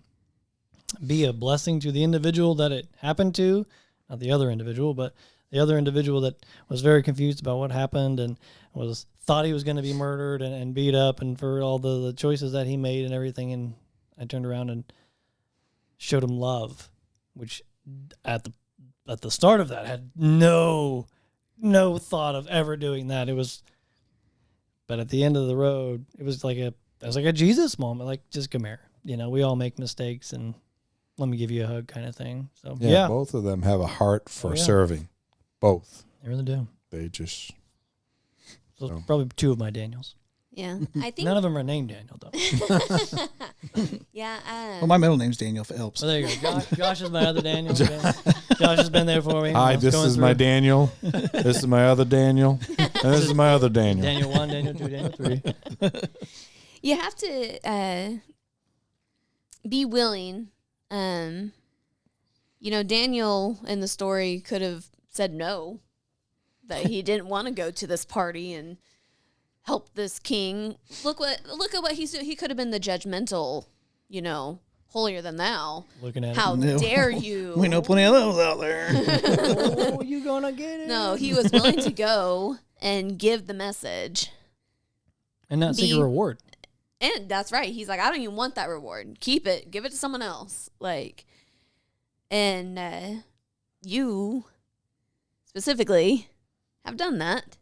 be a blessing to the individual that it happened to. Not the other individual, but the other individual that was very confused about what happened and thought he was going to be murdered and beat up, and for all the choices that he made and everything. And I turned around and showed him love, which at the start of that had no thought of ever doing that. But at the end of the road, it was like a Jesus moment. Like, just come here. You know, we all make mistakes, and let me give you a hug kind of thing. So yeah. Both of them have a heart for serving. Both. They really do. They just. So probably two of my Daniels. Yeah, I think none of them are named Daniel though. Yeah. Well, my middle name's Daniel, if it helps. Well, there you go. Josh is my other Daniel. Josh has been there for me. Hi, this is my Daniel. This is my other Daniel. And this is my other Daniel. Daniel 1, Daniel 2, Daniel 3. You have to be willing. Daniel in the story could have said no, that he didn't want to go to this party and help this king. Look at what he's doing. He could have been the judgmental, holier than thou. Looking at How dare you? We know plenty of those out there. Oh, you gonna get it? No, he was willing to go and give the message. And not seek a reward. And that's right. He's like, I don't even want that reward. Keep it. Give it to someone else. And you specifically have done that.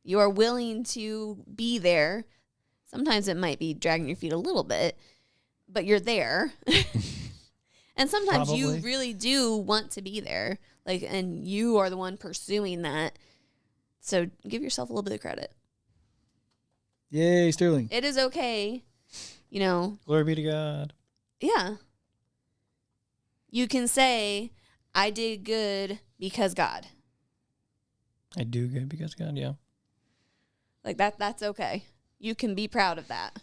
You are willing to be there. Sometimes it might be dragging your feet a little bit, but you're there. And sometimes you really do want to be there. And you are the one pursuing that. So give yourself a little bit of credit. Yay, Sterling. It is okay. Glory be to God. Yeah. You can say, I did good because God. I do good because God, yeah. That's okay. You can be proud of that.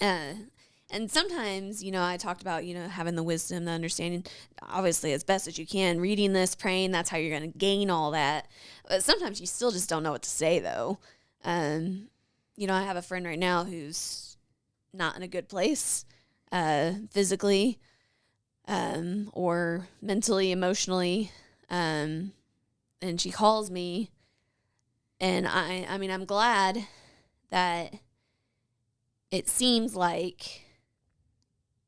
And sometimes, I talked about, having the wisdom, the understanding, obviously as best as you can, reading this, praying, that's how you're going to gain all that. But sometimes you still just don't know what to say, though. I have a friend right now who's not in a good place, physically, or mentally, emotionally. And she calls me, and I'm glad that it seems like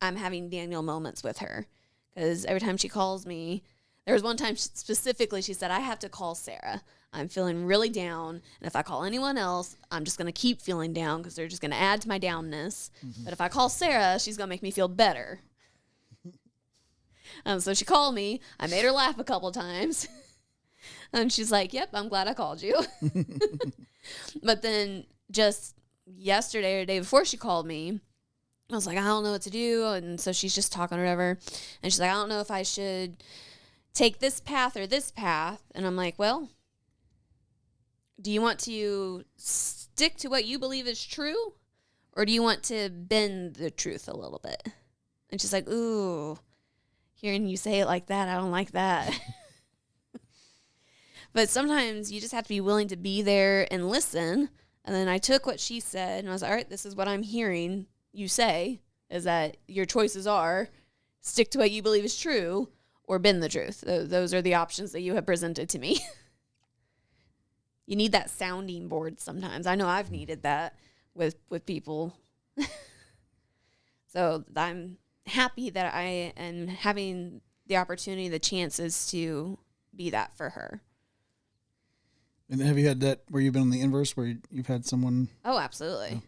I'm having Daniel moments with her, because every time she calls me, there was one time specifically she said, I have to call Sarah. I'm feeling really down, and if I call anyone else, I'm just going to keep feeling down because they're just going to add to my downness. Mm-hmm. But if I call Sarah, she's going to make me feel better. So she called me. I made her laugh a couple times. And she's like, yep, I'm glad I called you. But then just yesterday or the day before she called me, I was like, I don't know what to do. And so she's just talking or whatever. And she's like, I don't know if I should take this path or this path. And I'm like, well, do you want to stick to what you believe is true? Or do you want to bend the truth a little bit? And she's like, ooh, hearing you say it like that, I don't like that. But sometimes you just have to be willing to be there and listen. And then I took what she said and I was like, all right, this is what I'm hearing you say, is that your choices are stick to what you believe is true or bend the truth. Those are the options that you have presented to me. You need that sounding board sometimes. I know I've needed that with people. So I'm happy that I am having the opportunity, the chances to be that for her. And have you had that where you've been on the inverse, where you've had someone? Oh, absolutely.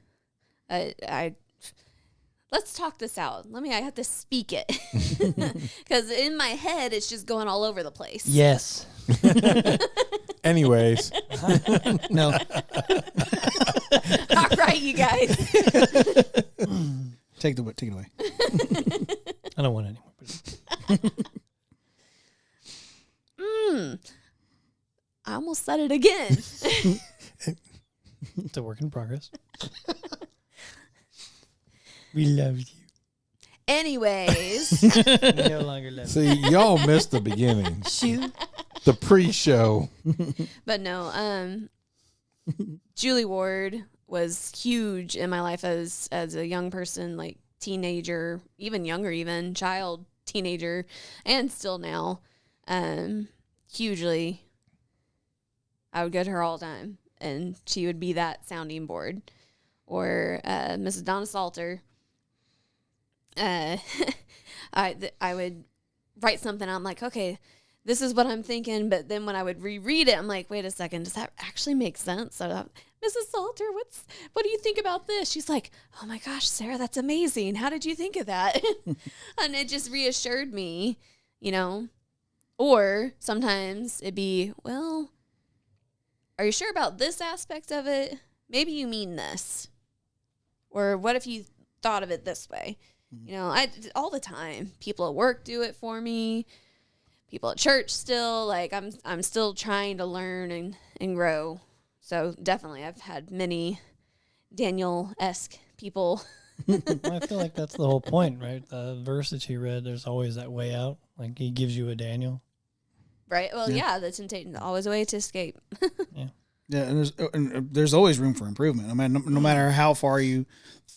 I let's talk this out. I have to speak it. Because in my head, it's just going all over the place. Yes. Anyways. No. All right, you guys. Take it away. I don't want any more. I almost said it again. It's a work in progress. We love you. Anyways, We no longer love you. See, y'all missed the beginning, Shoot. the pre-show. but no, Julie Ward was huge in my life as a young person, like teenager, even younger, even child, teenager, and still now. Hugely. I would go to her all the time, and she would be that sounding board. Or Mrs. Donna Salter. I would write something. I'm like, okay, this is what I'm thinking. But then when I would reread it, I'm like, wait a second, does that actually make sense? So, Mrs. Salter, what do you think about this? She's like, oh my gosh, Sarah, that's amazing. How did you think of that? And it just reassured me, you know. Or sometimes it'd be, well, are you sure about this aspect of it? Maybe you mean this. Or what if you thought of it this way? You know, all the time. People at work do it for me. People at church still. Like, I'm still trying to learn and grow. So definitely I've had many Daniel-esque people. Well, I feel like that's the whole point, right? The verse that you read, there's always that way out. Like he gives you a Daniel. Right? Well, yeah, the temptation, always a way to escape. Yeah, and there's always room for improvement. I mean, no matter how far you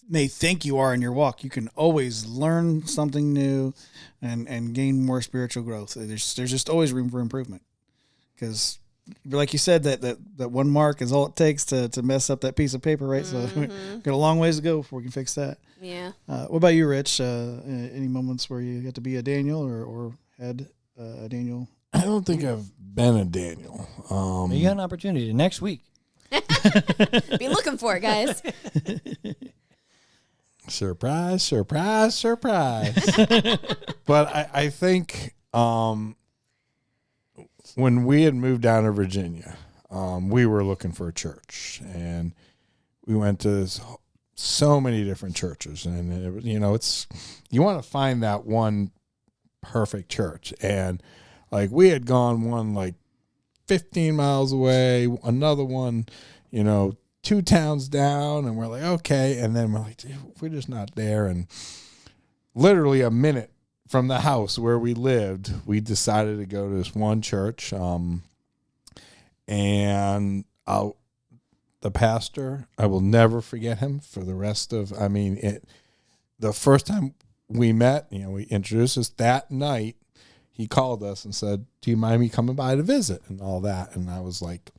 may think you are in your walk, you can always learn something new and gain more spiritual growth. There's just always room for improvement. Because, like you said, that one mark is all it takes to mess up that piece of paper, right? So we've got a long ways to go before we can fix that. Yeah. What about you, Rich? Any moments where you got to be a Daniel or had a Daniel? I don't think I've been a Daniel. But you got an opportunity next week. Be looking for it, guys. Surprise, surprise, surprise. But I think when we had moved down to Virginia, we were looking for a church. And we went to so many different churches. And, it was, it's you want to find that one perfect church. And, like, we had gone one, like, 15 miles away, another one, 2 towns down, and we're like, okay. And then we're like, dude, we're just not there. And literally a minute from the house where we lived, we decided to go to this one church. And the pastor, I will never forget him for the rest of, the first time we met, we introduced us that night. He called us and said, do you mind me coming by to visit and all that? And I was like,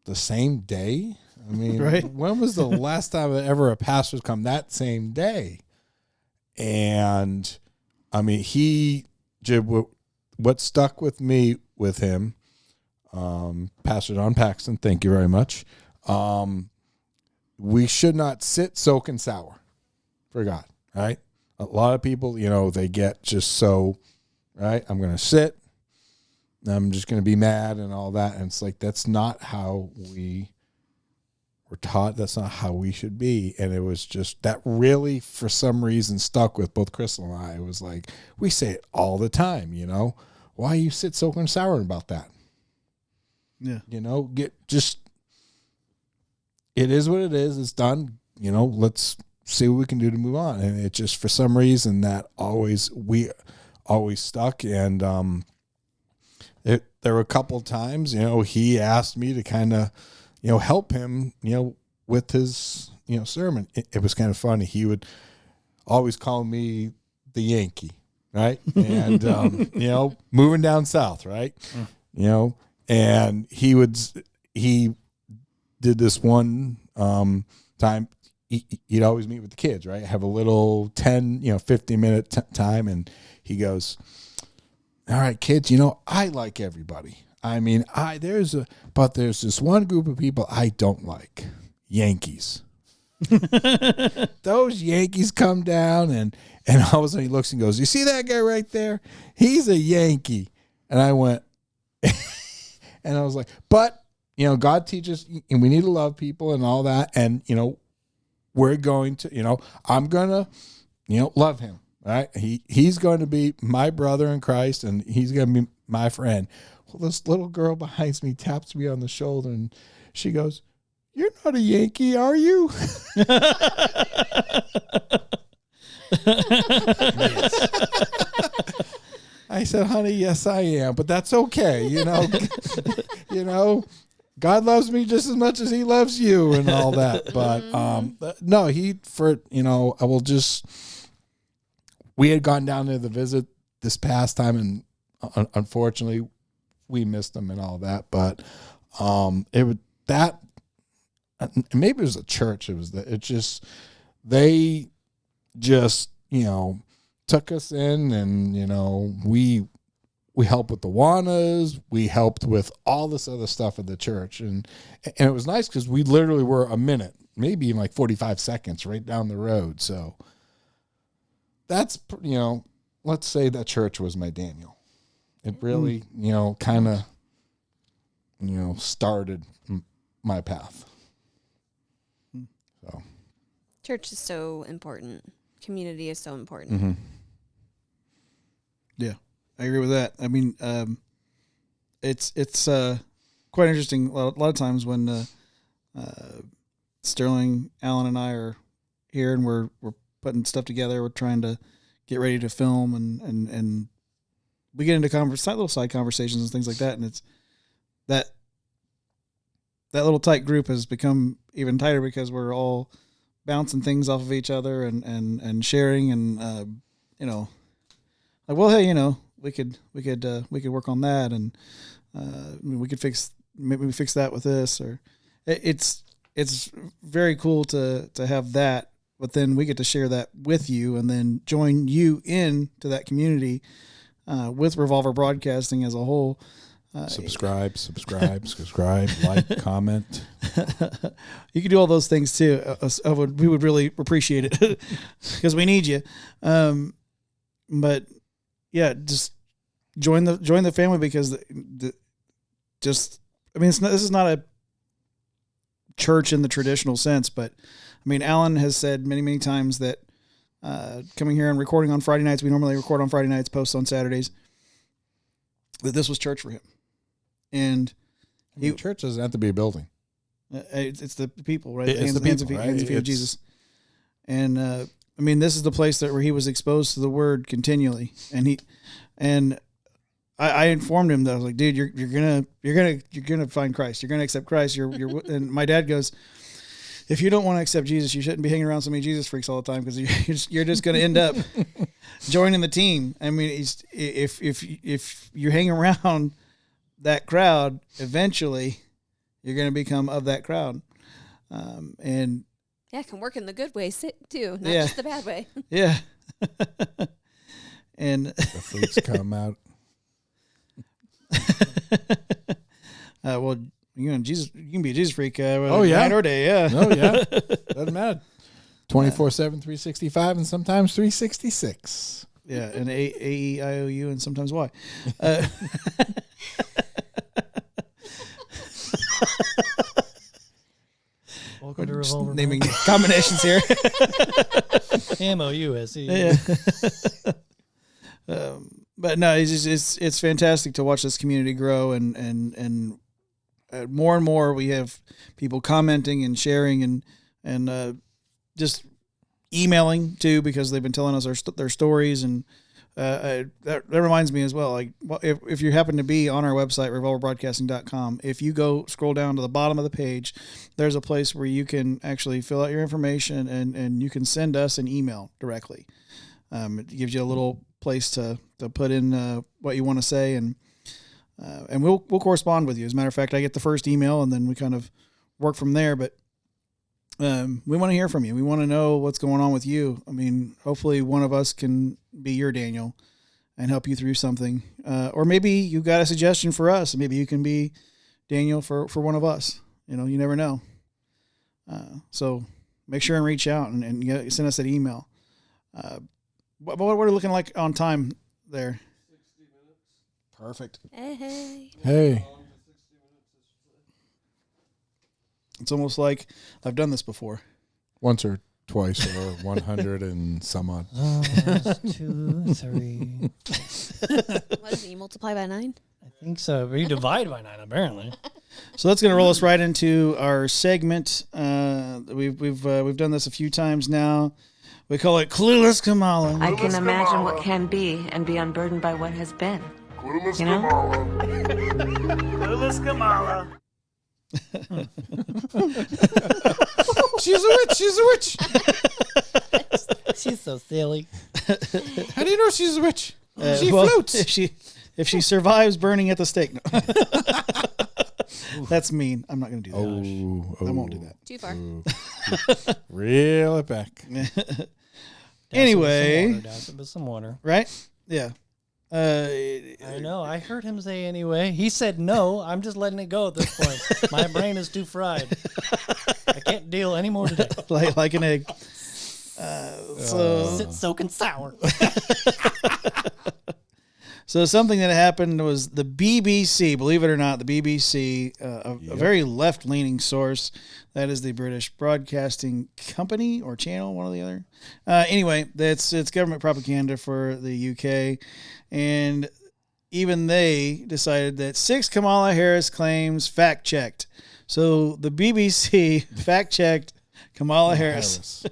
the same day? I mean, right? When was the last time ever a pastor's come that same day? And, he did what stuck with me with him, Pastor Don Paxton, thank you very much. We should not sit, soak, and sour for God, right? A lot of people, they get just so... right? I'm going to sit. I'm just going to be mad and all that. And it's like, that's not how we were taught. That's not how we should be. And it was just that really, for some reason, stuck with both Crystal and I. It was like, we say it all the time, Why you sit soaking and souring about that? Yeah. It is what it is. It's done. Let's see what we can do to move on. And it just, for some reason, that always stuck. And there were a couple of times, he asked me to kind of, help him, with his, sermon. It was kind of funny. He would always call me the Yankee, right? And, moving down south, right? And he did this one time. He'd always meet with the kids, right? Have a little 10, 15-minute time. And he goes, all right, kids, I like everybody. There's this one group of people I don't like. Yankees. Those Yankees come down and all of a sudden he looks and goes, you see that guy right there? He's a Yankee. And I went, and I was like, but God teaches, and we need to love people and all that. And, we're going to, I'm going to, love him, right? He's going to be my brother in Christ, and he's going to be my friend. Well, this little girl behind me taps me on the shoulder, and she goes, "You're not a Yankee, are you?" I said, "Honey, yes, I am, but that's okay. God loves me just as much as he loves you and all that." But no, we had gone down there to visit this past time, and unfortunately we missed him and all that. But maybe it was a church. They just took us in, and we helped with the Wanas. We helped with all this other stuff at the church. And it was nice because we literally were a minute, maybe even like 45 seconds right down the road. So that's, let's say that church was my Daniel. It really, kind of, started my path. So Church is so important. Community is so important. Mm-hmm. Yeah, I agree with that. I mean, it's quite interesting. A lot of times when Sterling, Alan, and I are here and we're putting stuff together, we're trying to get ready to film, and we get into little side conversations and things like that, and it's that little tight group has become even tighter because we're all bouncing things off of each other and sharing, and like, well, hey, we could work on that, and we could fix that with this, or it's very cool to have that, but then we get to share that with you and then join you into that community with Revolver Broadcasting as a whole. Subscribe, like, comment. You can do all those things too. We would really appreciate it because we need you. But yeah, just join the family, because this is not a church in the traditional sense, but I mean, Alan has said many, many times that coming here and recording on Friday nights, we normally record on Friday nights, post on Saturdays, that this was church for him. And church doesn't have to be a building. It's the people, right? It's the hands and feet of Jesus. And this is the place where he was exposed to the word continually. And I informed him that I was like, dude, you're gonna find Christ. You're gonna accept Christ. And my dad goes, if you don't want to accept Jesus, you shouldn't be hanging around so many Jesus freaks all the time, because you're just going to end up joining the team. I mean, if you hang around that crowd, eventually you're going to become of that crowd. And yeah, it can work in the good way too, not just the bad way. Yeah. And the freaks come out. Well, Jesus, you can be a Jesus freak. Night or day, yeah. Oh yeah, doesn't matter. 24/7, 365, and sometimes 366. Yeah, and A-E-I-O-U, and sometimes Y. Welcome to Revolver. Naming combinations here. M-O-U-S-E. Yeah. But no, it's fantastic to watch this community grow, and more and more we have people commenting and sharing and just emailing too, because they've been telling us their stories, and that reminds me as well. Like, if you happen to be on our website, revolverbroadcasting.com, if you go scroll down to the bottom of the page, there's a place where you can actually fill out your information and you can send us an email directly. It gives you a little place to put in what you want to say, and we'll correspond with you. As a matter of fact, I get the first email and then we kind of work from there. But we want to hear from you. We want to know what's going on with you. I mean, hopefully one of us can be your Daniel and help you through something. Or maybe you got a suggestion for us, and maybe you can be Daniel for one of us. You never know. So make sure and reach out and send us that email. What are we looking like on time there? 60 minutes. Perfect. Hey. Hey. It's almost like I've done this before. Once or twice or 100 and some odd. 2, 3. What is it? You multiply by 9? I think so. But you divide by 9, apparently. So that's going to roll us right into our segment. We've done this a few times now. We call it Clueless Kamala. I can imagine what can be and be unburdened by what has been. Clueless You know? Kamala. Clueless Kamala. She's a witch. She's a witch. She's so silly. How do you know she's a witch? She well, floats. If she survives burning at the stake. No. That's mean. I'm not going to do that. I won't do that. Too far. Reel it back. Anyway. Douse it with some water. Right? Yeah. I know. I heard him say anyway. He said no. I'm just letting it go at this point. My brain is too fried. I can't deal anymore today. like an egg. So Sit soaking sour. So something that happened was the BBC, believe it or not, the BBC, a very left-leaning source. That is the British Broadcasting Company or channel, one or the other. Anyway, it's government propaganda for the UK. And even they decided that 6 Kamala Harris claims fact-checked. So the BBC fact-checked Kamala Harris.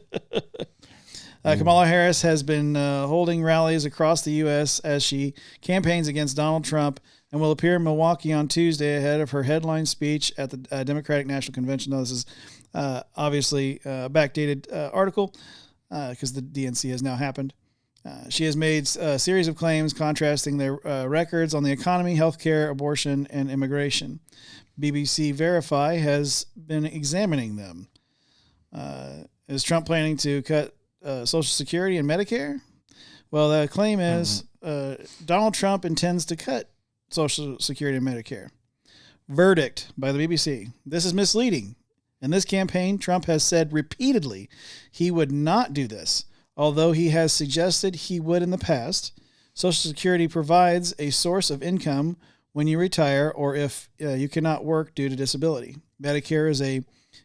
Kamala Harris has been holding rallies across the U.S. as she campaigns against Donald Trump and will appear in Milwaukee on Tuesday ahead of her headline speech at the Democratic National Convention. Now, this is obviously a backdated article because the DNC has now happened. She has made a series of claims contrasting their records on the economy, healthcare, abortion, and immigration. BBC Verify has been examining them. Is Trump planning to cut Social Security and Medicare? Well, the claim is Donald Trump intends to cut Social Security and Medicare. Verdict by the BBC. This is misleading. In this campaign, Trump has said repeatedly he would not do this, although he has suggested he would in the past. Social Security provides a source of income when you retire or if you cannot work due to disability. Medicare is a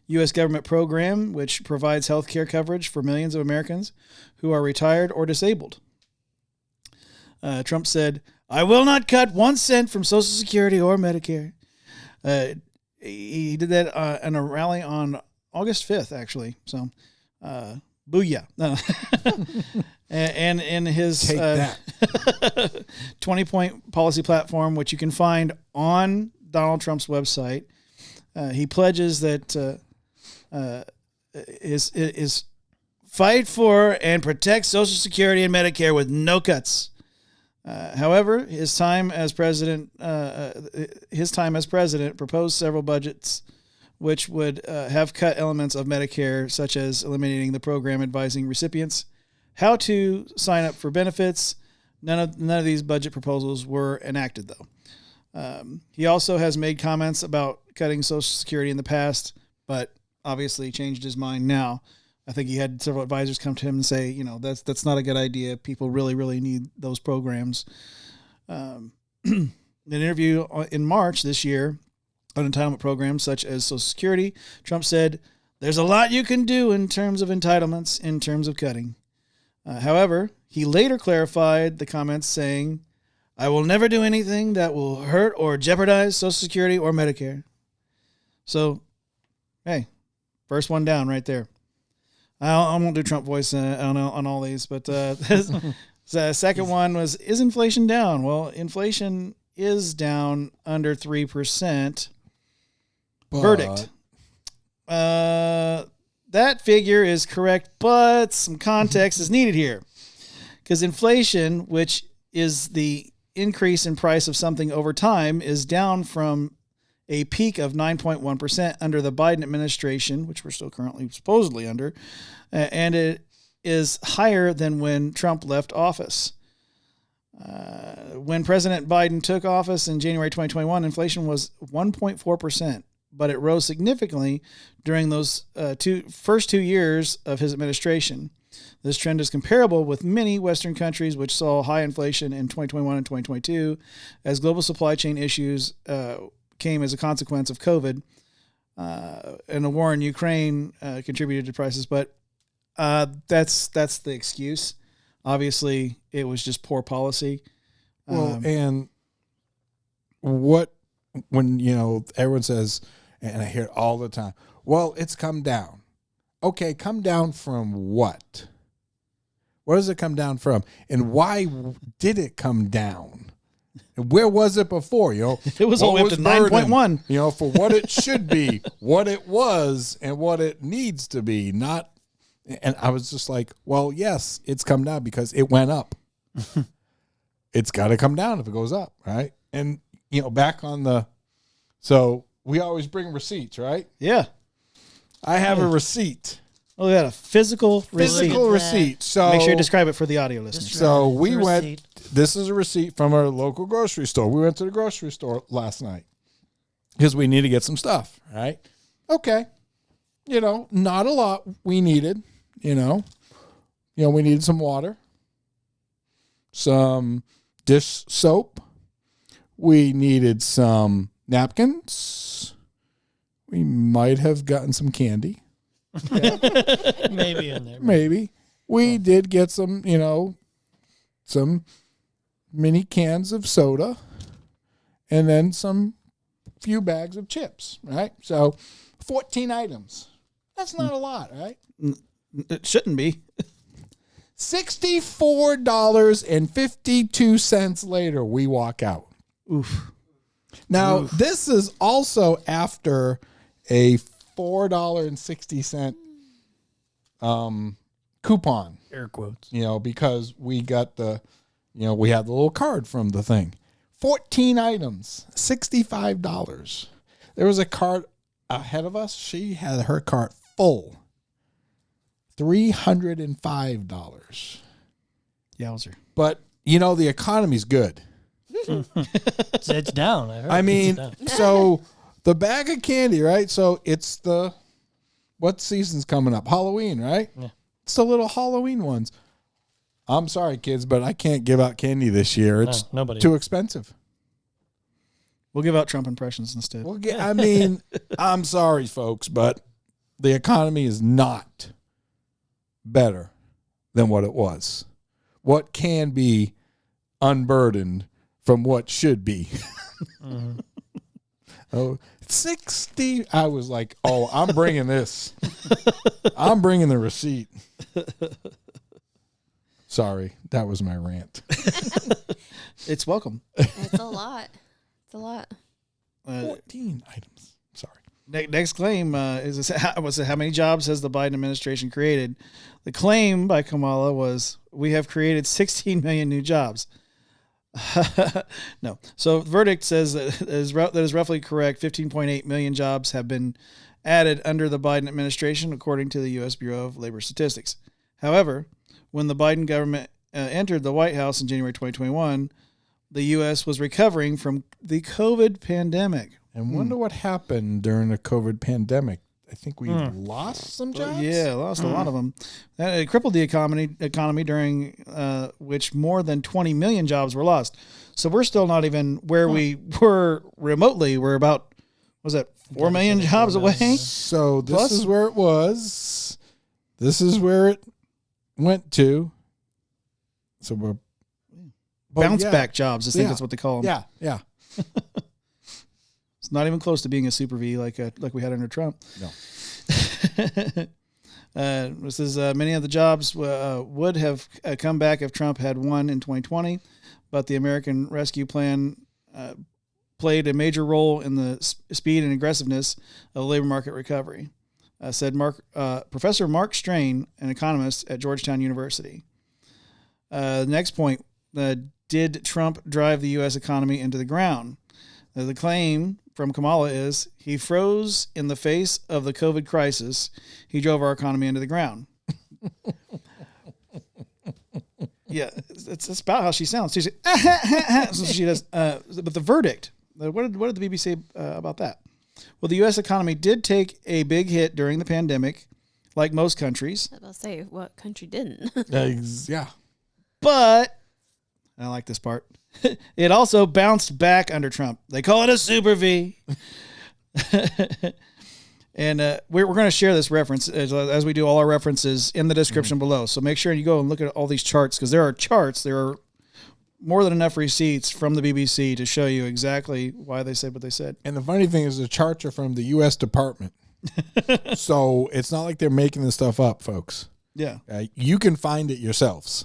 U.S. government program which provides health care coverage for millions of Americans who are retired or disabled. Trump said, "I will not cut 1 cent from Social Security or Medicare." He did that in a rally on August 5th, actually. So, booyah. And in his 20-point policy platform, which you can find on Donald Trump's website, he pledges that is fight for and protect Social Security and Medicare with no cuts. However, his time as president proposed several budgets which would have cut elements of Medicare, such as eliminating the program advising recipients how to sign up for benefits. None of these budget proposals were enacted, though. He also has made comments about cutting Social Security in the past, but obviously changed his mind now. I think he had several advisors come to him and say, that's not a good idea. People really, really need those programs. In an interview in March this year on entitlement programs such as Social Security, Trump said, "There's a lot you can do in terms of entitlements, in terms of cutting." However, he later clarified the comments saying, "I will never do anything that will hurt or jeopardize Social Security or Medicare." So, hey, first one down right there. I won't do Trump voice on all these, but the second one was, is inflation down? Well, inflation is down under 3%. Verdict. That figure is correct, but some context is needed here. Because inflation, which is the increase in price of something over time, is down from a peak of 9.1% under the Biden administration, which we're still currently supposedly under, and it is higher than when Trump left office. When President Biden took office in January 2021, inflation was 1.4%, but it rose significantly during those first 2 years of his administration. This trend is comparable with many Western countries which saw high inflation in 2021 and 2022 as global supply chain issues came as a consequence of COVID. and the war in Ukraine contributed to prices, but that's the excuse. Obviously, it was just poor policy. Well, and when everyone says, and I hear it all the time, well, it's come down. Okay, come down from what? Where does it come down from? And why did it come down? And where was it before? It was all the way up to 9.1. For what it should be, what it was, and what it needs to be. Not, and I was just like, well, yes, it's come down because it went up. It's got to come down if it goes up, right? And back on so we always bring receipts, right? Yeah. I have a receipt. Oh, yeah, a physical receipt. So make sure you describe it for the audio listeners. So we went. This is a receipt from our local grocery store. We went to the grocery store last night because we need to get some stuff. Right? Okay. Not a lot we needed. We needed some water, some dish soap. We needed some napkins. We might have gotten some candy. Maybe in there. Maybe. We did get some, some mini cans of soda and then some few bags of chips, right? So 14 items. That's not a lot, right? It shouldn't be. $64.52 later, we walk out. Oof. Now, this is also after a $4.60 coupon. Air quotes. Because we got we had the little card from the thing. 14 items, $65. There was a cart ahead of us. She had her cart full. $305. Yowzer. But, the economy's good. It's down. I mean, so the bag of candy, right? So it's what season's coming up? Halloween, right? Yeah. It's the little Halloween ones. I'm sorry, kids, but I can't give out candy this year. It's too expensive. We'll give out Trump impressions instead. I'm sorry, folks, but the economy is not better than what it was. What can be unburdened from what should be. Mm-hmm. Oh, 60. I was like, I'm bringing this. I'm bringing the receipt. Sorry, that was my rant. It's welcome. It's a lot. It's a lot. 14 items. Sorry. Next claim is how many jobs has the Biden administration created? The claim by Kamala was, we have created 16 million new jobs. No. So verdict says that is roughly correct. 15.8 million jobs have been added under the Biden administration, according to the U.S. Bureau of Labor Statistics. However, when the Biden government entered the White House in January 2021, the U.S. was recovering from the COVID pandemic. And wonder what happened during the COVID pandemic. I think we lost some jobs. Yeah, lost a lot of them. It crippled the economy during which more than 20 million jobs were lost. So we're still not even where we were remotely. We're about, 4 million jobs away? So this is where it was. This is where it went to. So we're bounce back jobs. I think that's what they call them. Yeah. It's not even close to being a super V like we had under Trump. No. This is many of the jobs would have come back if Trump had won in 2020, but the American Rescue Plan played a major role in the speed and aggressiveness of the labor market recovery, said Professor Mark Strain, an economist at Georgetown University. The next point, did Trump drive the U.S. economy into the ground? The claim from Kamala is he froze in the face of the COVID crisis. He drove our economy into the ground. Yeah, it's about how she sounds. She's like, so she does. But the verdict, what did the BBC say about that? Well, the U.S. economy did take a big hit during the pandemic, like most countries. I'll say what country didn't. Yeah. But, and I like this part, it also bounced back under Trump. They call it a super V. And we're going to share this reference as we do all our references in the description below. So make sure you go and look at all these charts, because there are charts. There are more than enough receipts from the BBC to show you exactly why they said what they said. And the funny thing is the charts are from the U.S. Department. So it's not like they're making this stuff up, folks. Yeah. You can find it yourselves.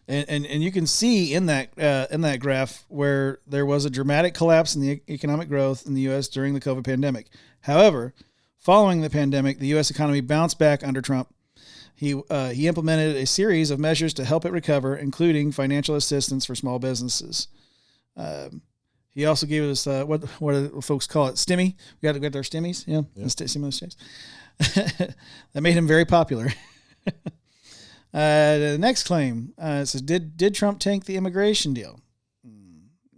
And you can see in that graph where there was a dramatic collapse in the economic growth in the U.S. during the COVID pandemic. However, following the pandemic, the U.S. economy bounced back under Trump. He implemented a series of measures to help it recover, including financial assistance for small businesses. He also gave us what do folks call it? Stimmy. We got to get our stimmies. Yeah. Stimulus checks. That made him very popular. The next claim says, did Trump tank the immigration deal?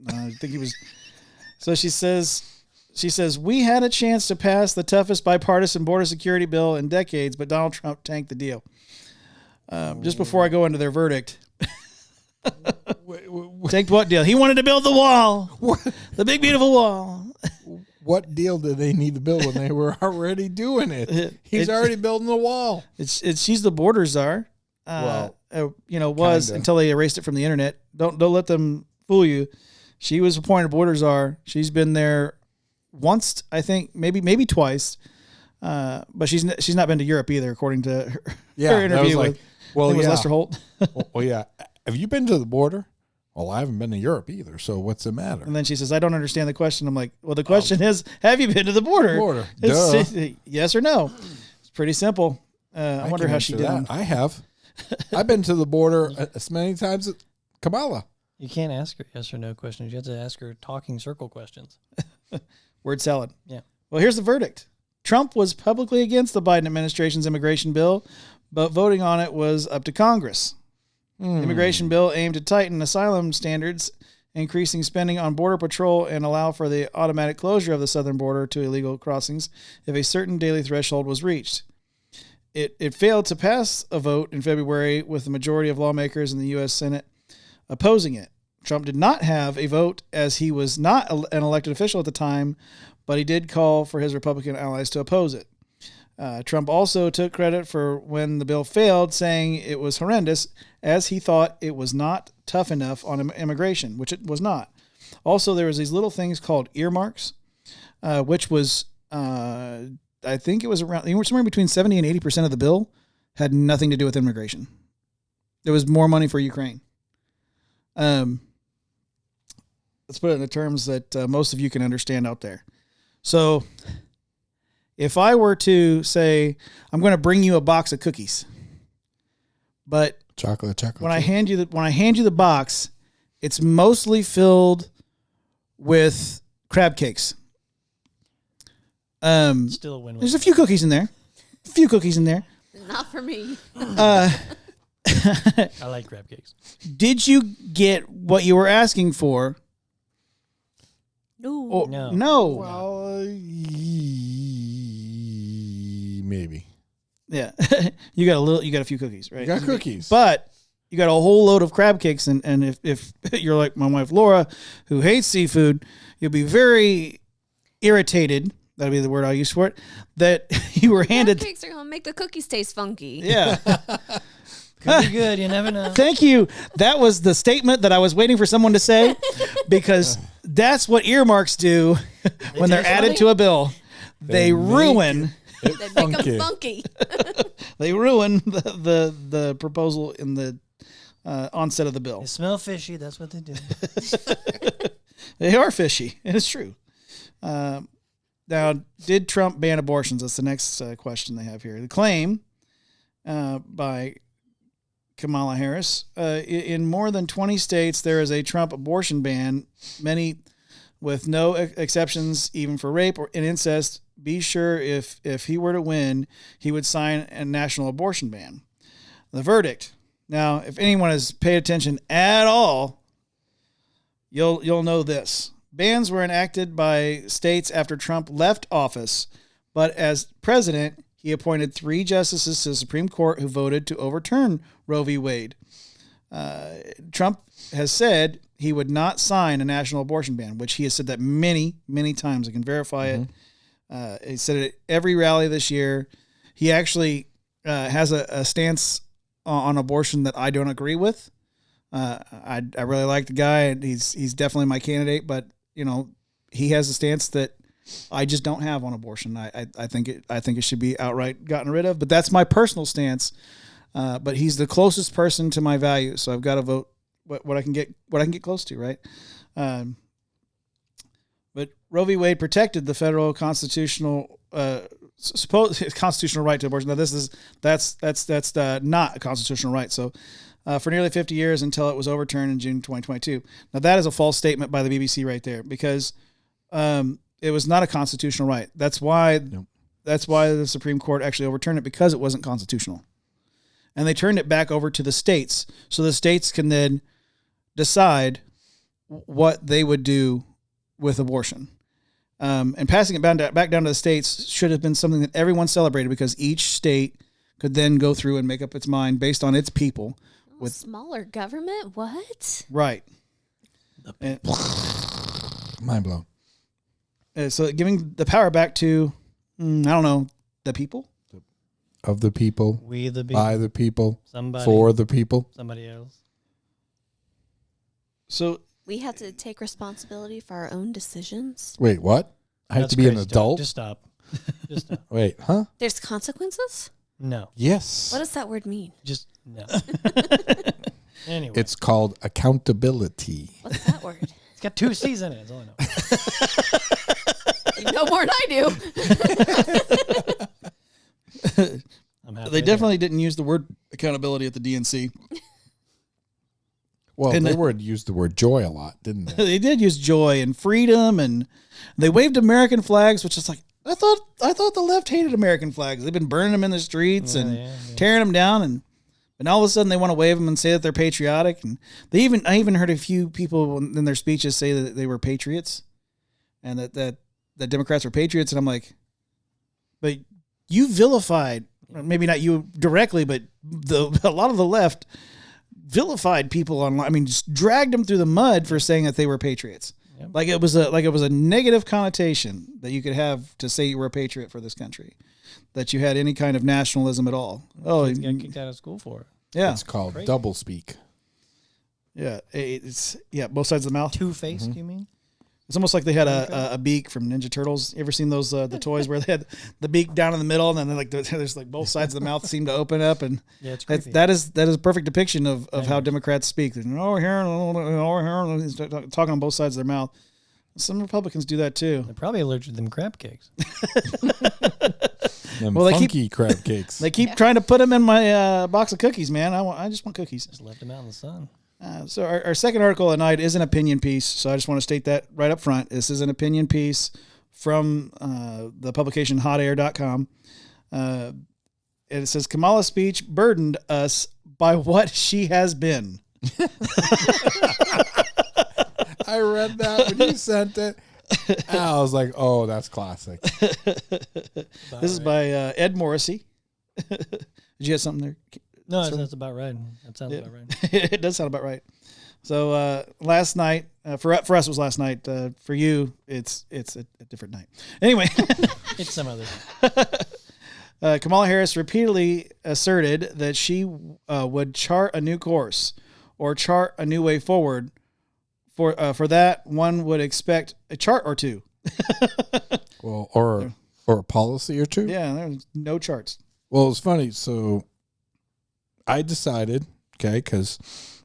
I think he was. So she says, we had a chance to pass the toughest bipartisan border security bill in decades, but Donald Trump tanked the deal. Just before I go into their verdict. Tanked what deal? He wanted to build the wall. The big, beautiful wall. What deal did they need to build when they were already doing it? He's already building the wall. She's the border czar. Was kinda. until they erased it from the internet. Don't let them fool you. She was appointed border czar. She's been there once, I think, maybe twice. But she's not been to Europe either, according to her interview with Lester Holt. Well, yeah. Have you been to the border? Well, I haven't been to Europe either, so what's the matter? And then she says, I don't understand the question. I'm like, well, the question is, have you been to the border? Yes or no. It's pretty simple. I wonder how she did that. I have. I've been to the border as many times as Kamala. You can't ask her yes or no questions. You have to ask her talking circle questions. Word salad. Yeah. Well, here's the verdict. Trump was publicly against the Biden administration's immigration bill, but voting on it was up to Congress. The immigration bill aimed to tighten asylum standards, increasing spending on border patrol, and allow for the automatic closure of the southern border to illegal crossings if a certain daily threshold was reached. It failed to pass a vote in February with the majority of lawmakers in the U.S. Senate opposing it. Trump did not have a vote as he was not an elected official at the time, but he did call for his Republican allies to oppose it. Trump also took credit for when the bill failed, saying it was horrendous, as he thought it was not tough enough on immigration, which it was not. Also, there was these little things called earmarks, which was, I think it was around somewhere between 70 and 80% of the bill had nothing to do with immigration. There was more money for Ukraine. Let's put it in the terms that most of you can understand out there. So if I were to say, I'm going to bring you a box of cookies, but chocolate. When I hand you the box, it's mostly filled with crab cakes. Still a win-win. There's a few cookies in there. Not for me. I like crab cakes. Did you get what you were asking for? No. No. Well, maybe. Yeah. You got a few cookies, right? You got cookies. But you got a whole load of crab cakes, and if you're like my wife Laura, who hates seafood, you'll be very irritated. That'd be the word I'll use for it. That you were handed. Crab cakes are gonna make the cookies taste funky. Yeah. Could be good. You never know. Thank you. That was the statement that I was waiting for someone to say, because that's what earmarks do when they're added to a bill. They ruin. They make them funky. They ruin the proposal in the onset of the bill. They smell fishy. That's what they do. They are fishy, and it's true. Now, did Trump ban abortions? That's the next question they have here. The claim by Kamala Harris. In more than 20 states, there is a Trump abortion ban, many with no exceptions, even for rape or incest. Be sure if he were to win, he would sign a national abortion ban. The verdict. Now, if anyone has paid attention at all, you'll know this. Bans were enacted by states after Trump left office, but as president, he appointed 3 justices to the Supreme Court who voted to overturn Roe v. Wade. Trump has said he would not sign a national abortion ban, which he has said that many, many times. I can verify it. He said it at every rally this year. He actually has a stance on abortion that I don't agree with. I really like the guy, and he's definitely my candidate. But he has a stance that I just don't have on abortion. I think it should be outright gotten rid of. But that's my personal stance. But he's the closest person to my values, so I've got to vote what I can get close to, right? But Roe v. Wade protected the federal constitutional constitutional right to abortion. Now that's not a constitutional right. So for nearly 50 years until it was overturned in June 2022. Now that is a false statement by the BBC right there, because it was not a constitutional right. That's why the Supreme Court actually overturned it, because it wasn't constitutional. And they turned it back over to the states, so the states can then decide what they would do with abortion. And passing it back down to the states should have been something that everyone celebrated, because each state could then go through and make up its mind based on its people. With smaller government? What? Right. Mind blown. So giving the power back to, I don't know, the people? Of the people, we the people, by the people, somebody, for the people, somebody else. So we have to take responsibility for our own decisions. Wait, what? I have to be an adult? Just stop. Just stop. Wait, huh? There's consequences? No. Yes. What does that word mean? Just no. Anyway. It's called accountability. What's that word? It's got 2 C's in it. That's all I know. You know more than I do. They definitely didn't use the word accountability at the DNC. Well, they used the word joy a lot, didn't they? They did use joy and freedom, and they waved American flags, which is like, I thought the left hated American flags. They've been burning them in the streets and tearing them down, and all of a sudden they want to wave them and say that they're patriotic. And I even heard a few people in their speeches say that they were patriots, and that Democrats were patriots. And I'm like, but you vilified, maybe not you directly, but a lot of the left vilified people online. I mean, just dragged them through the mud for saying that they were patriots. Yep. Like it was a negative connotation that you could have to say you were a patriot for this country, that you had any kind of nationalism at all. Oh, you got kicked out of school for it. Yeah, it's called double speak. Yeah, it's both sides of the mouth. Two-faced, you mean? It's almost like they had a beak from Ninja Turtles. You ever seen those the toys where they had the beak down in the middle, and then there's like both sides of the mouth seem to open up, and it's creepy. that is a perfect depiction of how Democrats speak. They're talking on both sides of their mouth. Some Republicans do that too. They're probably allergic to them crab cakes. Funky crab cakes. They keep trying to put them in my box of cookies, man. I just want cookies. Just left them out in the sun. So our second article at night is an opinion piece. So I just want to state that right up front. This is an opinion piece from the publication hotair.com. And it says, Kamala's speech burdened us by what she has been. I read that when you sent it. And I was like, oh, that's classic. This is by Ed Morrissey. Did you have something there? No, that's about right. That sounds about right. It does sound about right. So last night, for us it was last night. For you, it's a different night. Anyway, it's some other. Kamala Harris repeatedly asserted that she would chart a new course or chart a new way forward. For that, one would expect a chart or two. Well, or a policy or two. Yeah, there's no charts. Well, it's funny. So I decided, okay, because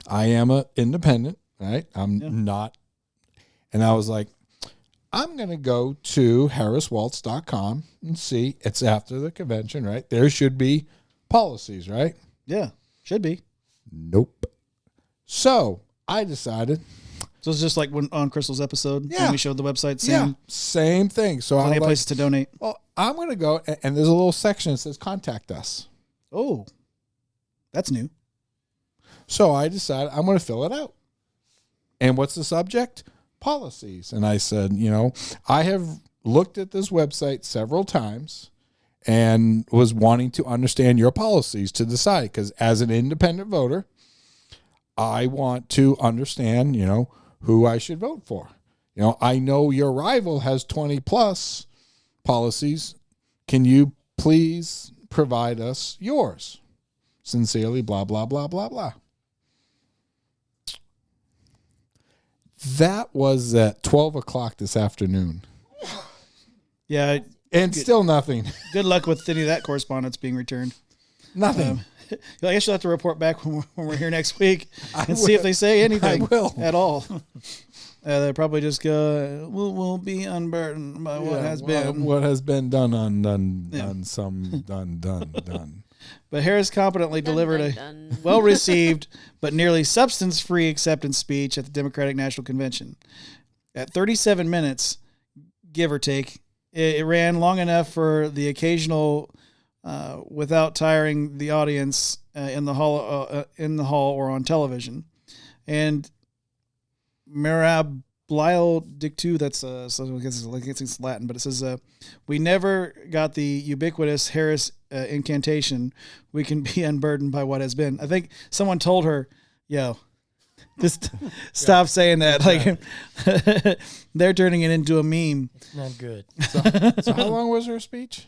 I am an independent, right? I'm not. And I was like, I'm going to go to harriswaltz.com and see. It's after the convention, right? There should be policies, right? Yeah, should be. Nope. So I decided. So it's just like when on Crystal's episode when we showed the website. Same thing. So plenty I of places to donate. Well, I'm going to go, and there's a little section that says contact us. Oh, that's new. So I decided I'm going to fill it out. And what's the subject? Policies. And I said, I have looked at this website several times and was wanting to understand your policies to decide, because as an independent voter, I want to understand, who I should vote for. I know your rival has 20 plus, policies. Can you please provide us yours? Sincerely, blah, blah, blah, blah, blah. That was at 12 o'clock this afternoon. Yeah. And still nothing. Good luck with any of that correspondence being returned. Nothing. I guess you'll have to report back when we're here next week and see if they say anything at all. They probably just go, we'll be unburdened by what has been. What has been done, undone, done, some, done. But Harris competently delivered a well-received but nearly substance-free acceptance speech at the Democratic National Convention. At 37 minutes, give or take, it ran long enough for the occasional, without tiring the audience in the hall or on television. And Mirabilio Dictu, that's I guess it's Latin, but it says, we never got the ubiquitous Harris incantation, we can be unburdened by what has been. I think someone told her, yo, just stop saying that. Like, they're turning it into a meme. It's not good. So how long was her speech?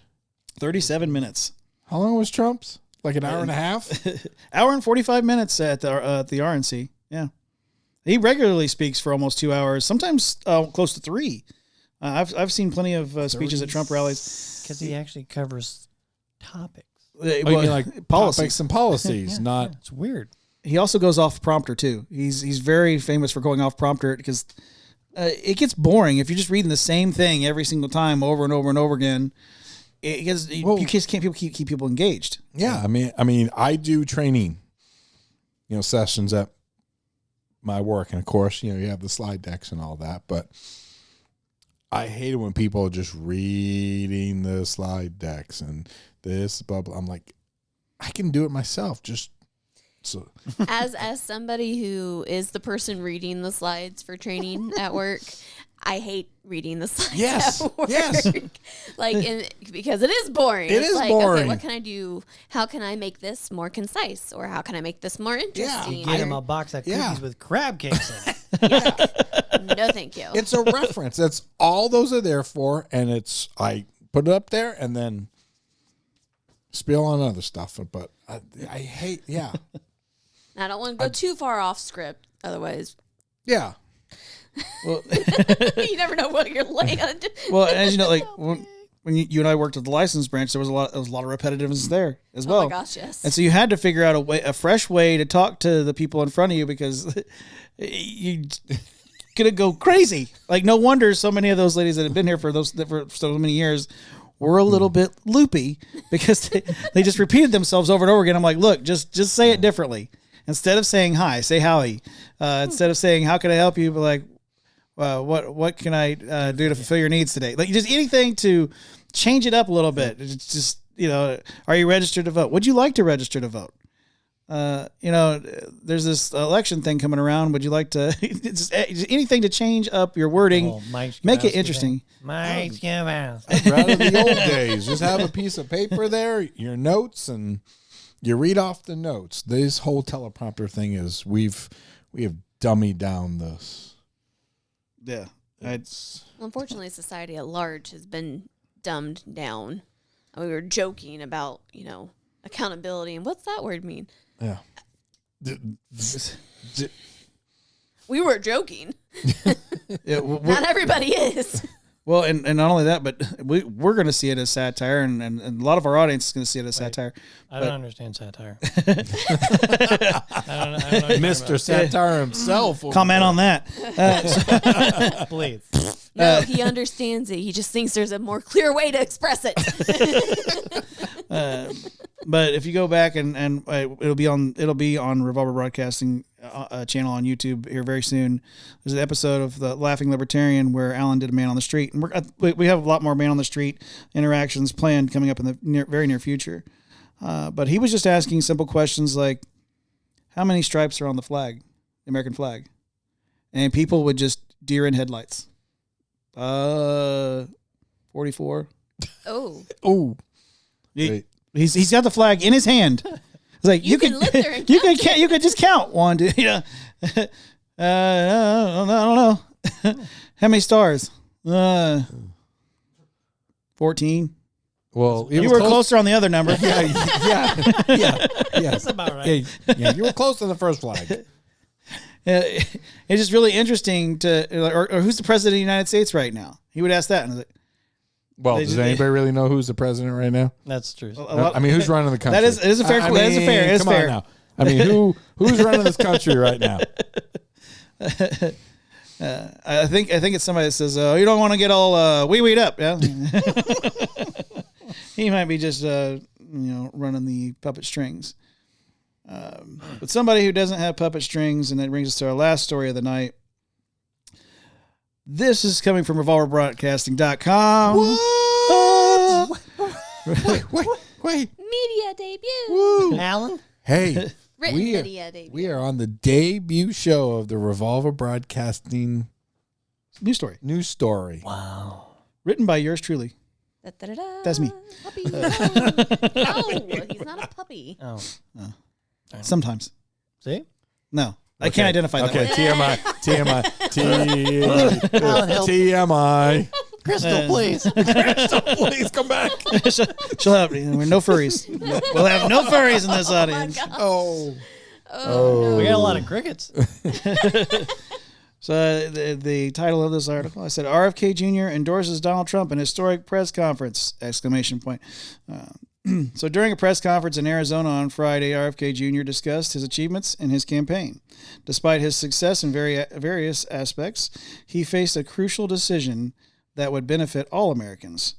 37 minutes. How long was Trump's? Like an hour and a half? Hour and 45 minutes at the RNC. Yeah. He regularly speaks for almost 2 hours, sometimes close to 3. I've seen plenty of speeches at Trump rallies. Because he actually covers topics. You mean like topics and policies, not... It's weird. He also goes off prompter too. He's very famous for going off prompter because it gets boring if you're just reading the same thing every single time over and over and over again. You just can't keep people engaged. Yeah, I mean, I do training, sessions at my work, and of course, you have the slide decks and all that. But I hate it when people are just reading the slide decks and this blah blah. I'm like, I can do it myself. So. As somebody who is the person reading the slides for training at work, I hate reading the slides at work. Yes. Because it is boring. It's boring. Okay, what can I do? How can I make this more concise? Or how can I make this more interesting? You get him a box of cookies with crab cakes in it. No, thank you. It's a reference. That's all those are there for. And I put it up there and then spill on other stuff. But I hate, I don't want to go too far off script, otherwise. Yeah. Well, you never know what you're land. Well, as you know, like when you and I worked at the license branch, there was a lot of repetitiveness there as well. Oh my gosh, yes. And so you had to figure out a fresh way to talk to the people in front of you because you gonna go crazy. Like, no wonder so many of those ladies that have been here for so many years were a little bit loopy because they just repeated themselves over and over again. I'm like, look, just say it differently. Instead of saying hi, say howie. Instead of saying how can I help you, be like, what can I do to fulfill your needs today? Like, just anything to change it up a little bit. It's just, are you registered to vote? Would you like to register to vote? There's this election thing coming around. Would you like to just anything to change up your wording, make it interesting? I'd rather the old days. Just have a piece of paper there, your notes, and you read off the notes. This whole teleprompter thing is we have dummied down this. Yeah. Unfortunately, society at large has been dumbed down. We were joking about, accountability. And what's that word mean? Yeah. We were joking. Yeah, not everybody is. Well, and not only that, but we're going to see it as satire, and a lot of our audience is going to see it as satire. I don't understand satire. I don't know Mr. Satire himself. Comment on that. Please. No, he understands it. He just thinks there's a more clear way to express it. But if you go back and it'll be on Revolver Broadcasting channel on YouTube here very soon. There's an episode of the Laughing Libertarian where Alan did a Man on the Street, and we have a lot more Man on the Street interactions planned coming up in the very near future. But he was just asking simple questions like, how many stripes are on the flag, the American flag? And people would just deer in headlights. 44. Oh. He's got the flag in his hand. It's like you could just count 1, 2. Yeah. I don't know. How many stars? 44. 14. Well, it You was were closer on the other number. yeah. That's about right. Yeah, you were close to the first flag. It's just really interesting or who's the president of the United States right now? He would ask that. And I was like, Well, They does just- anybody really know who's the president right now? That's true. a lot- I mean, who's running the country? That is a fair. I That is a mean, fair. It's come fair. on now. I mean, who's running this country right now? I think it's somebody that says, "Oh, you don't want to get all wee-weed up." Yeah, he might be just running the puppet strings. But somebody who doesn't have puppet strings, and that brings us to our last story of the night. This is coming from revolverbroadcasting.com. Wait. Media debut. Woo. Alan? Hey, Written media debut. we are on the debut show of the Revolver Broadcasting News story news story. Wow. written by yours truly. Da-da-da-da. That's me. Puppy. No, he's not a puppy. Oh. Sometimes, See? no, I can't identify that. Okay, Way. Alan, help. TMI. Crystal, please. Please come back. She'll have no furries. We'll have no furries in this audience. Oh. We got a lot of crickets. So the title of this article, I said, RFK Jr. endorses Donald Trump in historic press conference! ! So during a press conference in Arizona on Friday, RFK Jr. discussed his achievements in his campaign. Despite his success in various aspects, he faced a crucial decision that would benefit all Americans.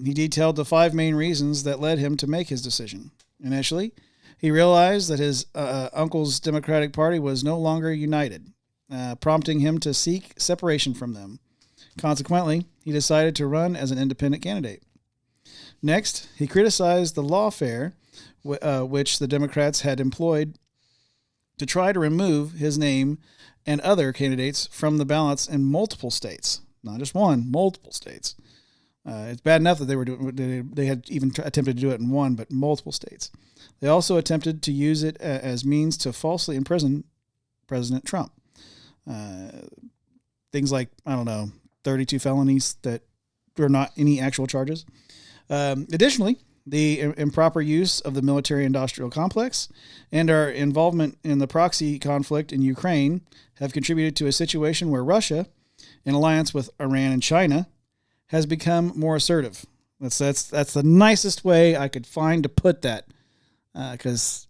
He detailed the 5 main reasons that led him to make his decision. Initially, he realized that his uncle's Democratic Party was no longer united, prompting him to seek separation from them. Consequently, he decided to run as an independent candidate. Next, he criticized the lawfare which the Democrats had employed to try to remove his name and other candidates from the ballots in multiple states. Not just one, multiple states. It's bad enough that they had even attempted to do it in one, but multiple states. They also attempted to use it as means to falsely imprison President Trump. Things like, 32 felonies that were not any actual charges. Additionally, the improper use of the military-industrial complex and our involvement in the proxy conflict in Ukraine have contributed to a situation where Russia, in alliance with Iran and China, has become more assertive. That's the nicest way I could find to put that. Because,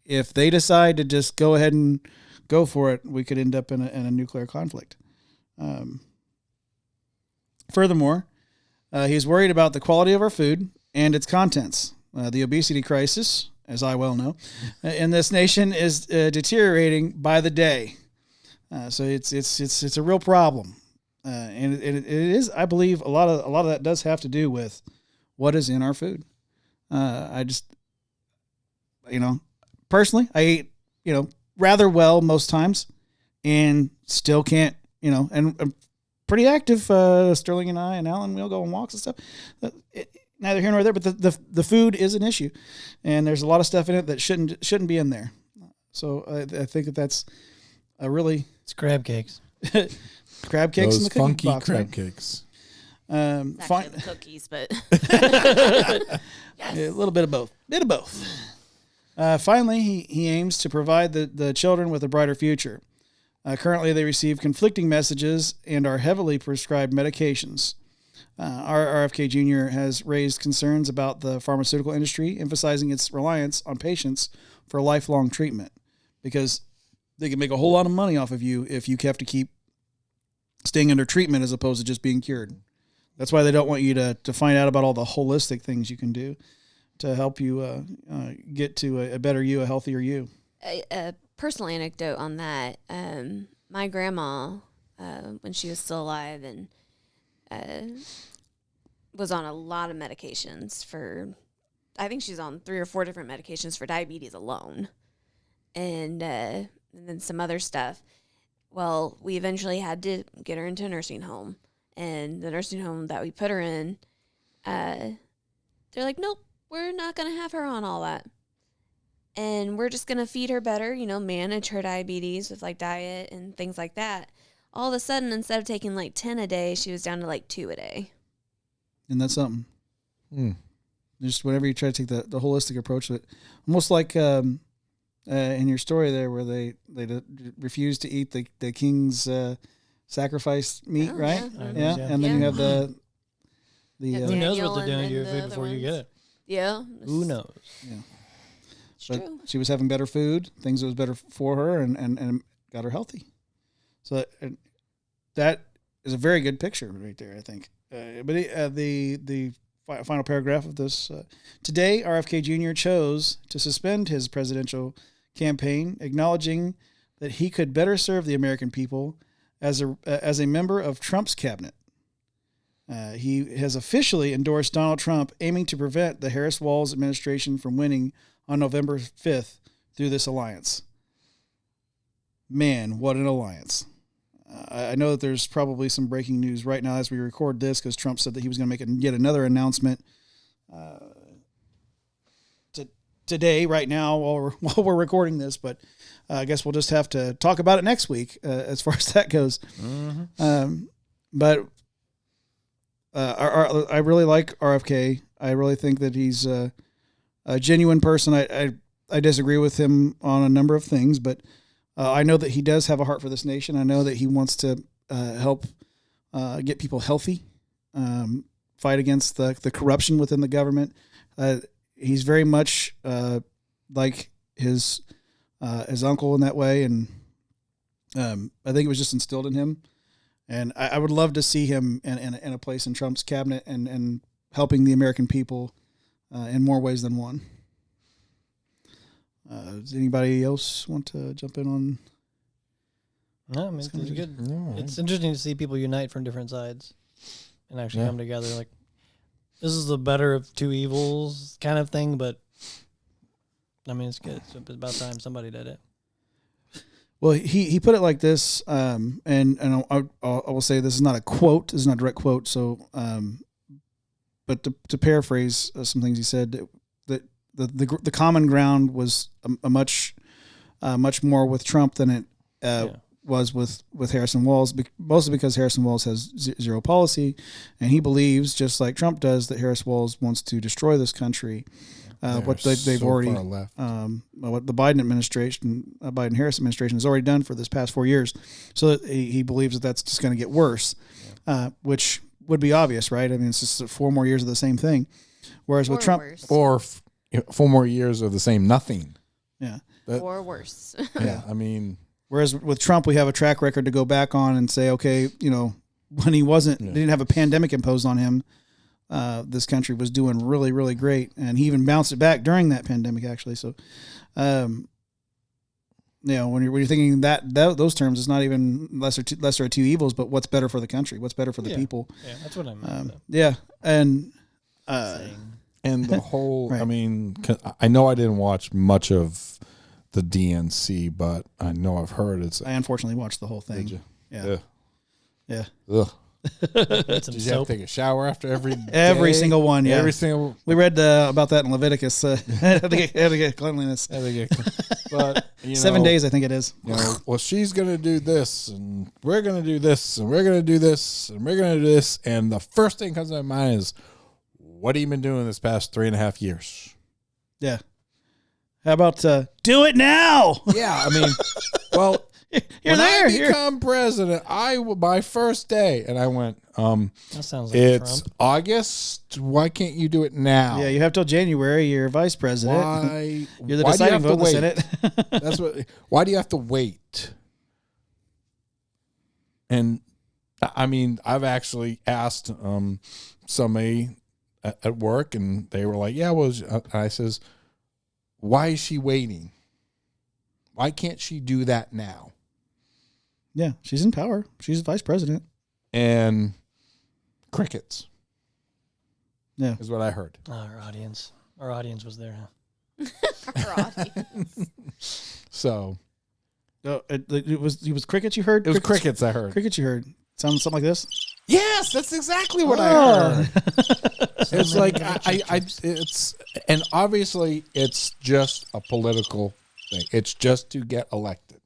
if they decide to just go ahead and go for it, we could end up in a nuclear conflict. Furthermore, he's worried about the quality of our food and its contents. The obesity crisis, as I well know, in this nation is deteriorating by the day. So it's a real problem, and it is. I believe a lot of that does have to do with what is in our food. I just, personally, I eat, rather well most times, and still can't, and I'm pretty active. Sterling and I and Alan, we'll go on walks and stuff. Neither here nor there, but the food is an issue, and there's a lot of stuff in it that shouldn't be in there. So I think that's a really It's crab cakes. crab cakes in Those the cookie funky box, crab right? cakes. It's actually the cookies, but A little bit of both. Finally, he aims to provide the children with a brighter future. Currently, they receive conflicting messages and are heavily prescribed medications. Our RFK Jr. has raised concerns about the pharmaceutical industry, emphasizing its reliance on patients for lifelong treatment, because they can make a whole lot of money off of you if you have to keep staying under treatment as opposed to just being cured. That's why they don't want you to find out about all the holistic things you can do to help you get to a better you, a healthier you. a personal anecdote on that. My grandma, when she was still alive, and was on a lot of medications for, I think she's on 3 or 4 different medications for diabetes alone, and then some other stuff. Well, we eventually had to get her into a nursing home, and the nursing home that we put her in, they're like, nope, we're not going to have her on all that. And we're just going to feed her better, manage her diabetes with like diet and things like that. All of a sudden, instead of taking like 10 a day, she was down to like 2 a day. And that's something. Mm. Just whenever you try to take the holistic approach to it, almost like in your story there, where they refuse to eat the king's sacrifice meat, Oh, right? yeah. And then you have the Who knows what Daniel they're doing to your and food the before you other get ones. it? Yeah. Who knows? It's but true. she was having better food, things that was better for her, and got her healthy. So that is a very good picture right there, I think. But the final paragraph of this: today, RFK Jr. chose to suspend his presidential campaign, acknowledging that he could better serve the American people as a member of Trump's cabinet. He has officially endorsed Donald Trump, aiming to prevent the Harris-Walz administration from winning on November 5th through this alliance. Man, what an alliance. I know that there's probably some breaking news right now as we record this, because Trump said that he was going to make yet another announcement today, right now, while we're recording this. But I guess we'll just have to talk about it next week as far as that goes. Mm-hmm. But I really like RFK. I really think that he's a genuine person. I disagree with him on a number of things, but I know that he does have a heart for this nation. I know that he wants to help get people healthy, fight against the corruption within the government. He's very much like his uncle in that way, and I think it was just instilled in him. And I would love to see him in a place in Trump's cabinet and helping the American people in more ways than one. Does anybody else want to jump in on? No, I mean, it's good. No. It's interesting to see people unite from different sides and actually come together. Like, this is the better of two evils kind of thing, but I mean, it's good. It's about time somebody did it. Well, he put it like this, and I will say this is not a quote. This is not a direct quote. So, but to paraphrase some things he said, that the common ground was a much more with Trump than it was with Harrison Walz, mostly because Harrison Walz has zero policy, and he believes, just like Trump does, that Harrison Walz wants to destroy this country. What they've so already, far left. what the Biden administration, Biden-Harris administration has already done for this past 4 years. So that he believes that that's just going to get worse, which would be obvious, right? I mean, it's just 4 more years of the same thing. Whereas with Trump, worse. Or 4 more years of the same nothing. yeah, Or worse. Yeah, I mean, whereas with Trump, we have a track record to go back on and say, okay, when he didn't have a pandemic imposed on him, this country was doing really, really great, and he even bounced it back during that pandemic, actually. So, when you're thinking that those terms, it's not even lesser of two evils, but what's better for the country, what's better for the people. Yeah, that's what I meant. Yeah, and and the whole, Right. I mean, I know I didn't watch much of the DNC, but I know I've heard it's. I unfortunately watched the whole thing. Did you? Yeah, yeah. Ugh. That's some Did you have soap. to take a shower after every Every day? single one, yeah. Every single. We read about that in Leviticus. Had to get cleanliness. But 7 days, I think it is. Well, she's gonna do this, and we're gonna do this, and we're gonna do this, and we're gonna do this, and the first thing that comes to my mind is, what have you been doing this past 3.5 years? Yeah. How about do it now? Yeah, I mean, well, You're when there. I become president, my first day, and I went, That sounds like it's Trump. August. Why can't you do it now? Yeah, you have till January. You're vice president. Why? You're the why do you deciding have vote to in the wait? Senate. That's what. Why do you have to wait? And I mean, I've actually asked somebody at work, and they were like, "Yeah, well," I says, "Why is she waiting? Why can't she do that now?" Yeah, she's in power. She's vice president. And crickets. Yeah. Is what I heard. Our audience was there. Huh? Our audience. So It was crickets you heard? it was crickets I heard. Crickets you heard. Sounds something like this? Yes, that's exactly what I heard. It's like it's, and obviously it's just a political thing. It's just to get elected.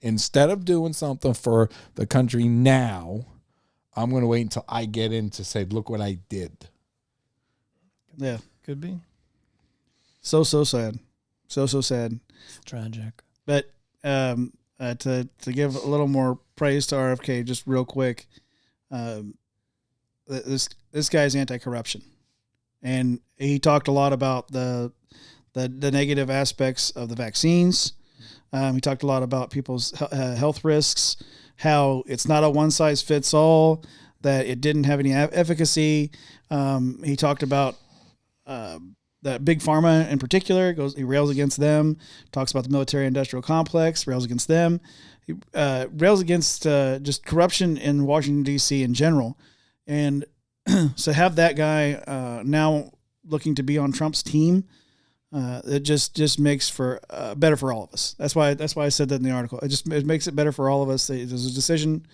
Instead of doing something for the country now, I'm going to wait until I get in to say, look what I did. Yeah. Could be. So sad. So sad. It's tragic. But to give a little more praise to RFK, just real quick, this guy's anti-corruption, and he talked a lot about the negative aspects of the vaccines. He talked a lot about people's health risks, how it's not a one size fits all, that it didn't have any efficacy. He talked about that big pharma in particular. He rails against them. Talks about the military industrial complex. Rails against them. He rails against just corruption in Washington D.C. in general. And so have that guy now looking to be on Trump's team. It just makes for better for all of us. That's why I said that in the article. It makes it better for all of us. There's a decision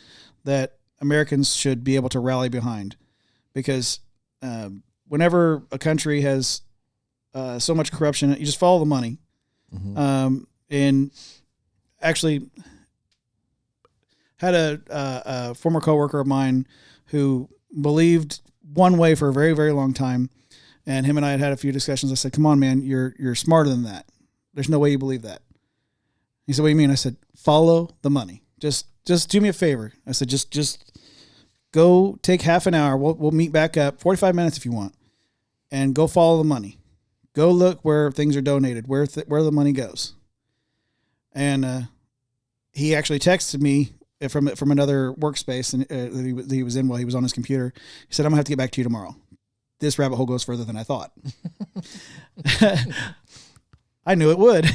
that Americans should be able to rally behind, because whenever a country has so much corruption, you just follow the money. Mm-hmm. And actually had a former coworker of mine who believed one way for a very, very long time. And him and I had a few discussions. I said, come on, man, you're smarter than that. There's no way you believe that. He said, what do you mean? I said, follow the money. Just do me a favor. I said, just go take half an hour. We'll meet back up, 45 minutes if you want, and go follow the money. Go look where things are donated, where the money goes. And he actually texted me from another workspace and that he was in while he was on his computer. He said, I'm gonna have to get back to you tomorrow. This rabbit hole goes further than I thought. I knew it would.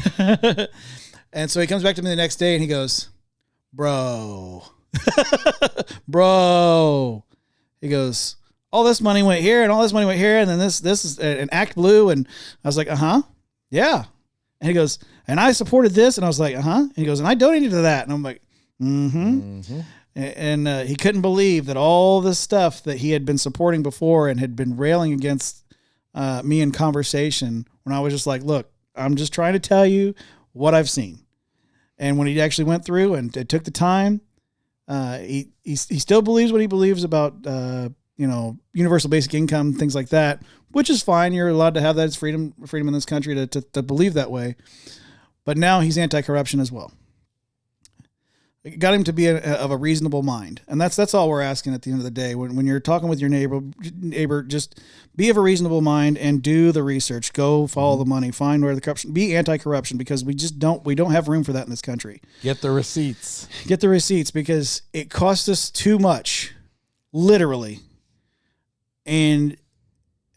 And so he comes back to me the next day and he goes, bro, he goes, all this money went here and all this money went here. And then this is an Act Blue. And I was like, yeah. And he goes, and I supported this. And I was like, And he goes, and I donated to that. And I'm like, mm-hmm. And he couldn't believe that all this stuff that he had been supporting before and had been railing against me in conversation, when I was just like, look, I'm just trying to tell you what I've seen. And when he actually went through and took the time, he still believes what he believes about, universal basic income, things like that, which is fine. You're allowed to have that. It's freedom in this country to believe that way. But now he's anti-corruption as well. It got him to be of a reasonable mind. And that's all we're asking at the end of the day. When you're talking with your neighbor, just be of a reasonable mind and do the research. Go follow the money. Find where the corruption. Be anti-corruption, because we don't have room for that in this country. Get the receipts. Because it costs us too much, literally. And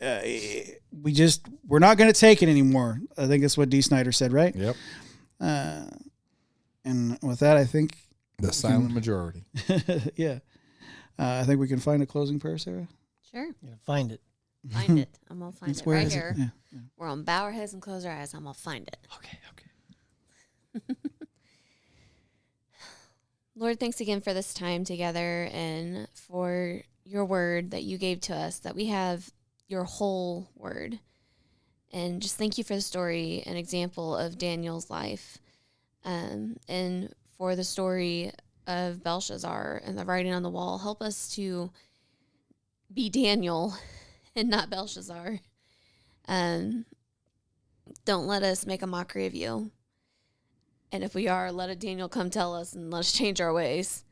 we're not going to take it anymore. I think that's what D. Snyder said, right? Yep. And with that, I think the silent majority. Yeah. I think we can find a closing prayer, Sarah. Sure. Yeah, find it. Find it. I'm going to find it Where right is it? here. Yeah. We're on bow our heads and close our eyes. I'm going to find it. Okay. Lord, thanks again for this time together and for your word that you gave to us, that we have your whole word. And just thank you for the story and example of Daniel's life, and for the story of Belshazzar and the writing on the wall. Help us to be Daniel and not Belshazzar. Don't let us make a mockery of you. And if we are, let a Daniel come tell us and let us change our ways.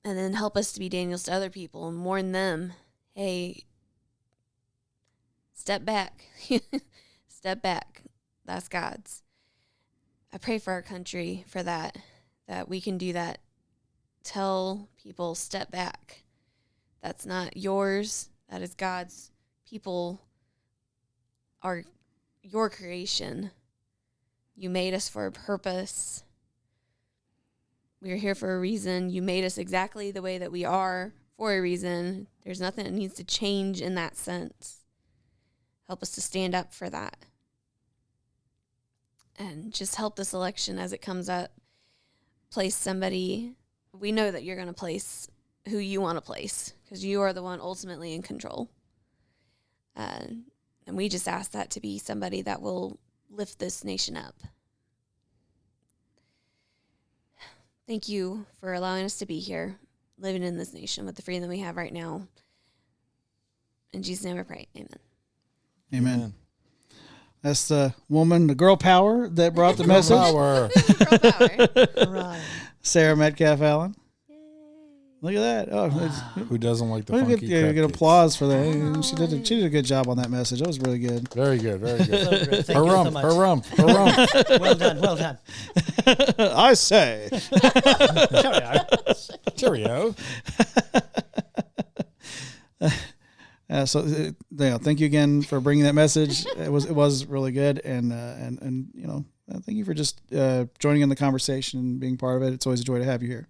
And then help us to be Daniels to other people and warn them, hey, step back. Step back. That's God's. I pray for our country for that we can do that. Tell people, step back. That's not yours. That is God's. People are your creation. You made us for a purpose. We are here for a reason. You made us exactly the way that we are for a reason. There's nothing that needs to change in that sense. Help us to stand up for that. And just help this election as it comes up. Place somebody. We know that you're going to place who you want to place, because you are the one ultimately in control. And we just ask that to be somebody that will lift this nation up. Thank you for allowing us to be here, living in this nation with the freedom we have right now. In Jesus' name I pray. Amen. Amen. That's the woman, the girl power that brought the message. Power. Girl power. Sarah Metcalfe-allen. Look at that. Oh, Who doesn't like the we funky get crap applause for that. Oh, She did a good job on that message. That was really good. kids? Very good. Very good. So great. Thank Her you so rump. much. Her rump. Her rump. Well done. Well done. I say. Cheerio. Thank you again for bringing that message. It was really good, and thank you for just joining in the conversation and being part of it. It's always a joy to have you here.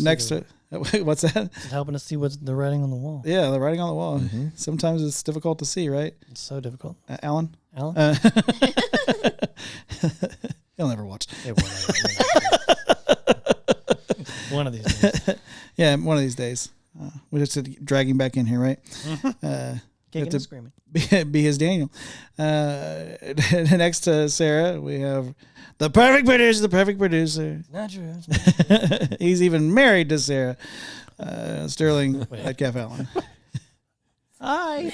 Next, what's that? It's helping us see what's the writing on the wall. Yeah, the writing on the wall. Mm-hmm. Sometimes it's difficult to see, right? It's so difficult. Alan? Alan? He'll never watch. It won't. One of these days. Yeah, one of these days. We just had to drag him back in here, right? Kicking to and screaming. be his Daniel. Next to Sarah, we have the perfect producer. Not true. He's even married to Sarah. Sterling Metcalfe-allen. Hi,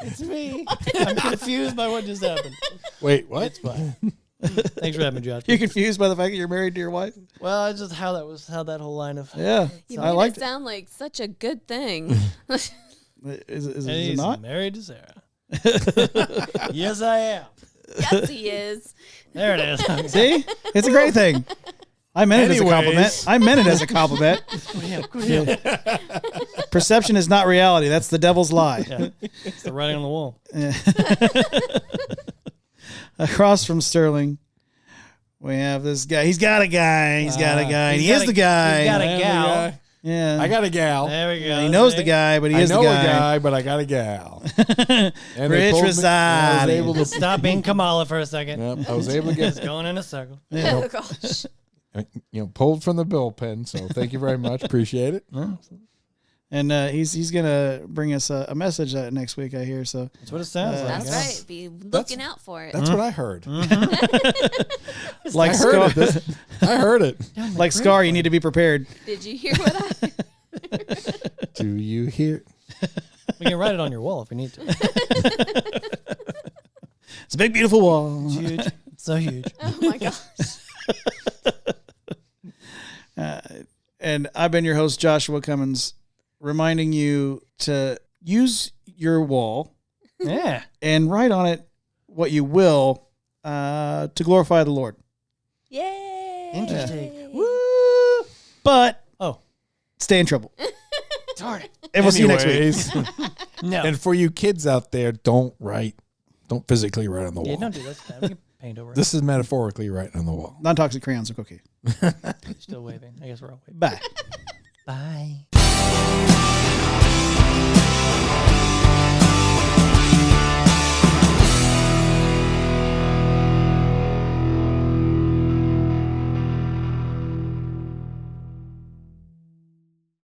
it's me. I'm confused by what just happened. Wait, what? It's fine. Thanks for having me, Josh. You're confused by the fact that you're married to your wife? Well, it's just how that whole line of Yeah. You I made liked it sound like such a good thing. it. Is and it he's not? married to Sarah. Yes, I am. Yes, he is. There it is. See? It's a great thing. I meant it as a compliment. Anyways. I meant it as a compliment. Good deal. Perception is not reality. That's the devil's lie. Yeah. It's the writing on the wall. Across from Sterling, we have this guy. He's got a guy. He's got a guy. He is the guy. He's got a I am the gal. guy. Yeah. I got a gal. There we go. Yeah, he knows the guy, but he I is know the a guy. guy, but I got a gal. And they Rich pulled me- and I was Rosati. able to. Stop being Kamala for a second. Yep, I was able to get It's going in a circle. Oh, gosh. pulled from the bullpen. So thank you very much. Appreciate it. And he's gonna bring us a message next week, I hear. So That's what it sounds like. That's yeah. right. Be looking out for it. That's what I heard. like I Scar, heard it. I heard it. like Scar, you need to be prepared. Did you hear what I Do you hear? We can write it on your wall if we need to. It's a big, beautiful wall. It's huge. It's so huge. Oh, my gosh. And I've been your host, Joshua Cummins, reminding you to use your wall Yeah. and write on it what you will to glorify the Lord. Yay. Interesting. Woo! But Oh, stay in trouble. darn it. And we'll see you next week. Anyways, No. and for you kids out there, don't physically write on the wall. Yeah, don't do that. We can paint over it. This is metaphorically writing on the wall. Non-toxic crayons are cookie. Still waving. I guess we're all waving. Bye.